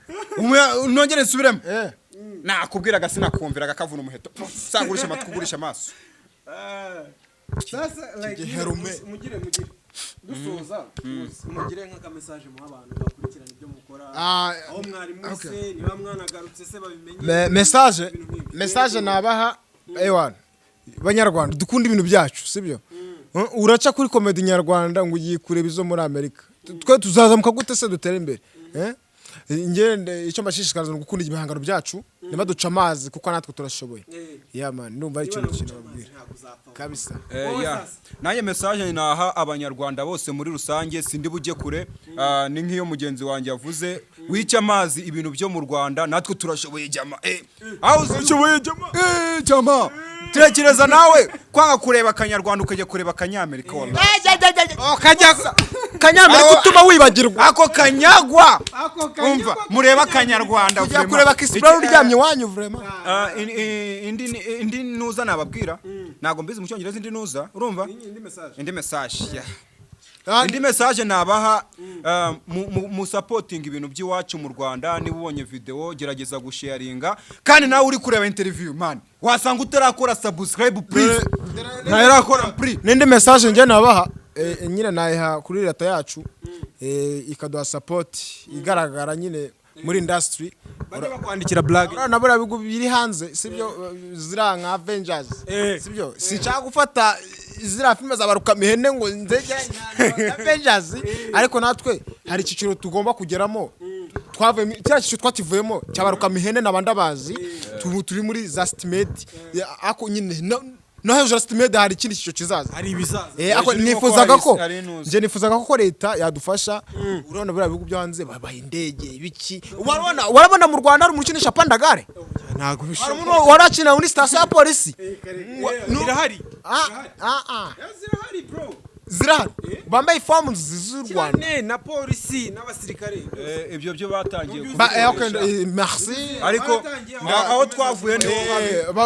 Speaker 1: nongere nsubiremo nakubwiraga sinakumviraga kavuna umuheto sangurisha amatwi kugurisha amaso
Speaker 2: sasa like
Speaker 3: Herume.
Speaker 2: mugire dusoza mugire nk'aka message mu abantu bakurikirana ibyo mukora
Speaker 3: Ah,
Speaker 2: aho mwari muse niba mwanagarutse se babimenye
Speaker 3: message nabaha ewan banyarwanda dukunda ibintu byacu sibyo uraca kuri comedy nyarwanda ngo ugiye kureba izo muri Amerika twe tuzazamuka gute se dutera imbere ngende icyo mbashishikariza no gukunda ibihangano byacu niba duca amazi kuko natwe turashoboye man ndumva ari ikintu kinababwira kabisa
Speaker 1: nanjye message naha abanyarwanda bose muri rusange sindi bujye kure ni nk'iyo mugenzi wanjye yavuze wica amazi ibintu byo mu Rwanda natwe turashoboye jama aho ushoboye jama tekereza nawe kwanga kureba Kanyarwanda ukajya kureba Kanyamerika wallahi
Speaker 3: Kanyamerika utuma wibagirwa
Speaker 1: ako kanyagwa umva mureba Kanyarwanda
Speaker 3: ujya kureba Kisibra uryamye wanyu vraiment
Speaker 1: indi nuza nababwira nago mbizi mu cyongereza indi nuza urumva indi message indi message nabaha mu supporting ibintu by'iwacu mu Rwanda niba ubonye video gerageza gusharinga kandi nawe uri kureba interview man wasanga utarakora subscribe please ntayarakora please
Speaker 3: ninde message nge nabaha nyine nayiha kuri leta yacu ikaduha support igaragara nyine muri industry
Speaker 2: bajya bakwandikira blague
Speaker 3: nabura bigo biri hanze sibyo zira nka Avengers sibyo sinshaka gufata zira filme zabaruka mihene ngo nzege Avengers ariko natwe hari ikiciro tugomba kugeramo twavuye cya cyo twakivuyemo cyabaruka mihene nabanda bazi turi muri Zastimate ako nyine no hejuru Zastimate hari ikindi cyo kizaza
Speaker 2: hari ibizaza
Speaker 3: ako nifuzaga ko leta yadufasha urabona bura bigo byo hanze babaye indege ibiki warabona mu Rwanda ari umukinisha pandagare
Speaker 2: ntago bishoboka
Speaker 3: warakina muri station ya polisi
Speaker 2: irahari
Speaker 3: zirahari bro zirahari bambaye form z'u Rwanda
Speaker 2: na polisi n'abasirikare
Speaker 4: ibyo byo batangiye
Speaker 3: merci
Speaker 4: ariko aho twavuye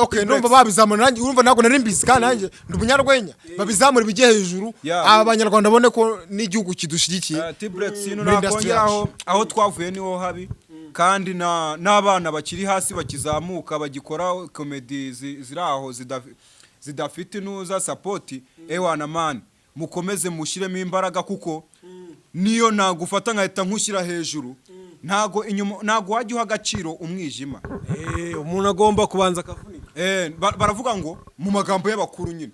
Speaker 3: okay ndumva babizamura nanjye urumva nago nari mbizi kandi nanjye ndubunyarwenya babizamura bijye hejuru abanyarwanda bone ko n'igihugu kidushigikiye
Speaker 4: T-Break sino nakongeraho aho twavuye niho habi kandi n'abana bakiri hasi bakizamuka bagikora comedy ziraho zidafite nuza support ewana man mukomeze mushiremo imbaraga kuko niyo nagufata nkahita nkushyira hejuru ntago wajya uha agaciro umwijima
Speaker 2: umuntu agomba kubanza akavunika
Speaker 4: baravuga ngo mu magambo y'abakuru nyine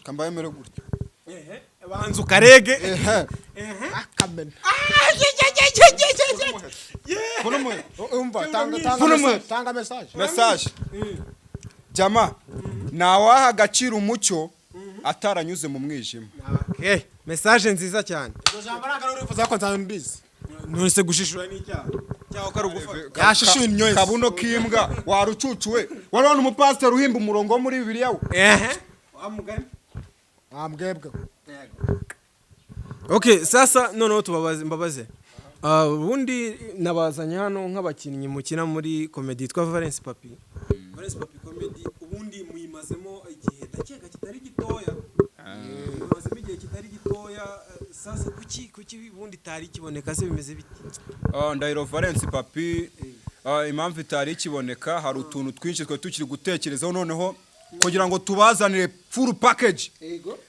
Speaker 4: kambaye mere gutyo
Speaker 2: banza ukarege
Speaker 3: akamena tanga
Speaker 4: message jama nawaha agaciro umucyo ataranyuze mu mwijima
Speaker 2: message nziza cyane
Speaker 3: jambo nagaro urifuza ko nzambizi
Speaker 2: nonese gushishura n'icyaha cyaho karugufata
Speaker 3: yashishuye inyoye
Speaker 4: kabuno kimbwa warucucuwe warabona umupastor uhimba umurongo muri Bibiliya we
Speaker 2: wamugani
Speaker 3: ambwebwe
Speaker 2: okay sasa noneho mbabaze ubundi nabazanye hano nk'abakinnyi mukina muri comedy yitwa Valence Papi comedy ubundi muyimazemo igihe ndakeka kitari gitoya muyimazemo igihe kitari gitoya sasa kuki ubundi tari kiboneka se bimeze biti
Speaker 4: ndahiro Valence Papi impamvu itari kiboneka hari utuntu twinshi twe tukiri gutekerezaho noneho kugira ngo tubazanire full package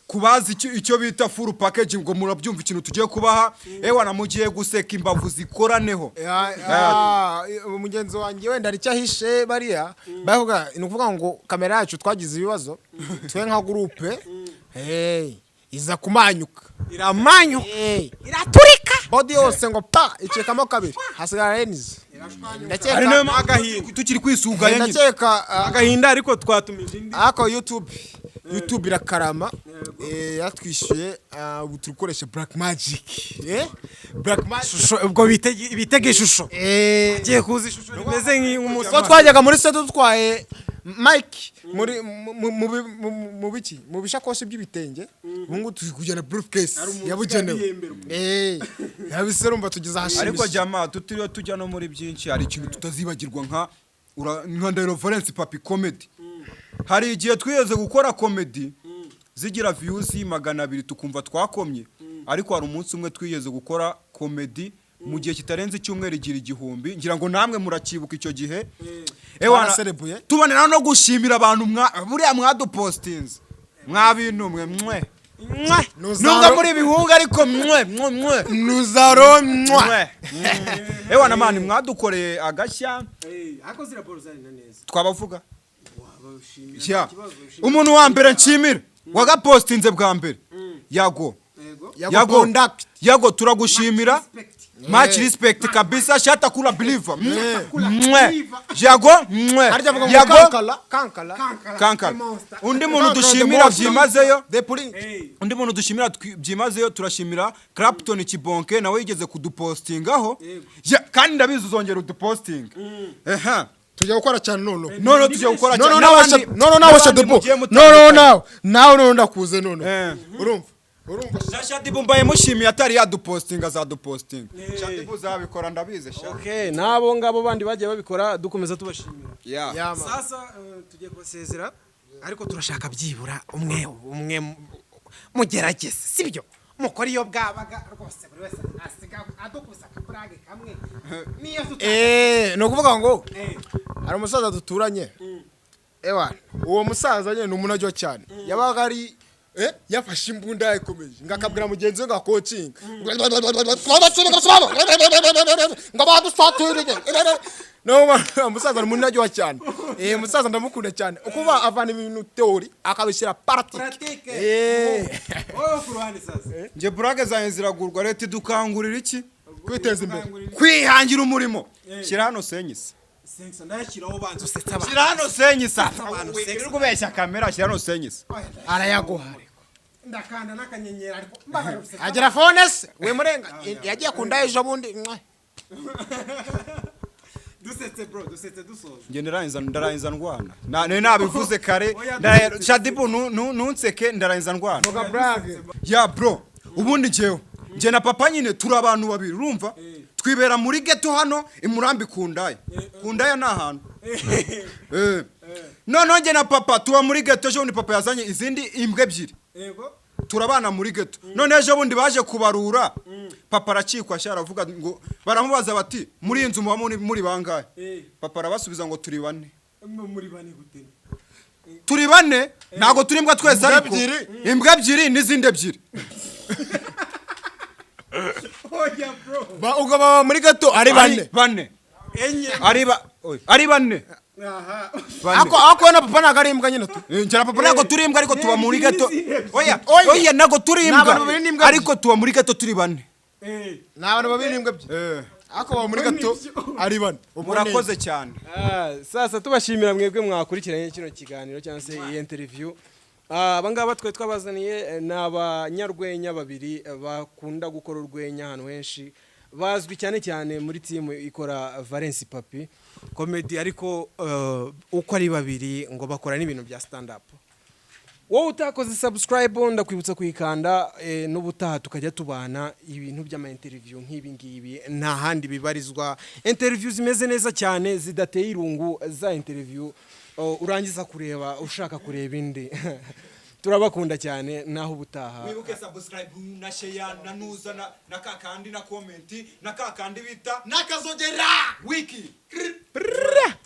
Speaker 4: kubaza icyo bita full package ngo murabyumva ikintu tugiye kubaha ewana mugiye guseka imbavu zikoraneho
Speaker 3: umugenzi wanjye wenda ari cyahishe bariya bavuga nukuvuga ngo kamera yacu twagize ibibazo twe nka groupe iza kumanyuka
Speaker 2: iramanyuka
Speaker 3: iraturika body yose ngo pa icekamo kabiri hasigara Enzi
Speaker 4: ndakeka agahinda tukiri kwisuganya
Speaker 3: nyine ndakeka
Speaker 2: agahinda ariko twatumije indi
Speaker 3: ako YouTube irakarama yatwishuye utukoresha Black Magic Black Magic
Speaker 2: ubwo bitege ishusho agiye kuza ishusho rimeze nk'umuswa
Speaker 3: so twajyaga muri set dutwaye Mike muri mu bishakoshi by'ibitenge ubungu turi kujyana briefcase yabugenewe yabiserumba tugeza hashimisha
Speaker 4: ariko jama tutiriwe tujya no muri byinshi hari ikintu tutazibagirwa nka ndahiro Valence Papi comedy hari igihe twiyeze gukora comedy zigira views 200 tukumva twakomye ariko hari umunsi umwe twiyeze gukora comedy mu gihe kitarenze icyumweru igira igihumbi ngira ngo namwe murakibuka icyo gihe ewana tubonera no gushimira abantu buriya mwadupostinze mwabintumwe nubwo muri bihunga ariko
Speaker 3: nuzaro
Speaker 4: ewana mani mwadukoreye agashya
Speaker 2: ako ziraporo zari neza
Speaker 4: twabavuga umuntu wa mbere nshimira wagapostinze bwa mbere yago turagushimira much respect kabisa shata kula believer yago kankala undi muntu dushimira byimazeyo turashimira Clapton Kibonke nawe yigeze kudupostingaho kandi ndabizi uzongera uduposting
Speaker 3: tujya gukora cyane
Speaker 4: none tujya gukora cyane
Speaker 3: nawe ndakuze urumva
Speaker 4: Shadibu mbaye mushimiye atari yadupostinga za duposting Shadibu zabikora ndabize sha
Speaker 2: okay nabo ngabo bandi bagiye babikora dukomeza tubashimira
Speaker 3: sasa
Speaker 2: tugiye kubasezera ariko turashaka byibura umwe mugerageze sibyo mukora iyo bwabaga rwose buri wese asiga adukusa kabrage kamwe niyo
Speaker 3: no kuvuga ngo hari umusaza duturanye ewa uwo musaza nyene numunajyo cyane yabaga ari yafashe imbunda yakomeje ngakabwira mugenzi we ngakocinga ngo badusaturire no musaza ni munajyo wa cyane musaza ndamukunda cyane ukuba avana ibintu teori akabishyira pratique
Speaker 2: wowe ku ruhande sasa
Speaker 4: nje burage zanjye ziragurwa leta idukangurira iki
Speaker 3: kwiteza imbere
Speaker 4: kwihangira umurimo shyira hano senyisa
Speaker 2: sensa ndakiraho banze usetsa abantu
Speaker 4: shyira hano senyisa uri kubeshya kamera shyira hano senyisa
Speaker 3: arayaguha
Speaker 2: ndakanda n'akanyenyeri ariko mbagara usetsa
Speaker 3: agira phone se we murenga yagiye kunda ejo bundi
Speaker 2: dusetse bro dusetse dusoza
Speaker 4: nge ndarangiza ndwana nabivuze kare Shadibu nunseke ndarangiza ndwana
Speaker 3: vuga brage
Speaker 4: ya bro ubundi nje na papa nyine turi abantu babiri urumva twibera muri ghetto hano imurambi kundaya na hantu no nge na papa tuba muri ghetto ejo bundi papa yazanye izindi imbwa ebyiri
Speaker 2: yego
Speaker 4: turabana muri ghetto none ejo bundi baje kubarura papa aracikwa cyaravuga ngo baramubaza bati muri inzu muba muri bangahe papa arabasubiza ngo turi bane
Speaker 2: muri bane gute
Speaker 4: turi bane ntago turi imbwa twese ariko imbwa ebyiri n'izindi ebyiri
Speaker 2: oya bro
Speaker 3: ugaba muri gato ari bane
Speaker 2: enye
Speaker 4: ari bane
Speaker 2: aha
Speaker 3: ako na papa nagari imbwa nyine tu
Speaker 4: njye na papa ntago turi imbwa ariko tuba muri gato oya ntago turi imbwa ariko tuba muri gato turi bane
Speaker 3: n'abantu babiri imbwa bye ako ba muri gato ari bane
Speaker 4: murakoze cyane
Speaker 2: sasa tubashimira mwebwe mwakurikiranye kino kiganiro cyangwa se iyi interview abangaba twe twabazaniye n'abanyarwenya babiri bakunda gukora urwenya ahantu henshi bazwi cyane cyane muri team ikora Valence Papi comedy ariko uko ari babiri ngo bakora n'ibintu bya stand up wowe utakoze subscribe ndakwibutsa kuyikanda n'ubutaha tukajya tubana ibintu by'ama interview nk'ibi ngibi nta handi bibarizwa interview zimeze neza cyane zidateye irungu za interview urangiza kureba ushaka kureba indi turabakunda cyane naho ubutaha
Speaker 4: wibuke subscribe na share na nuza na kakandi na comment na kakandi bita nakazogera wiki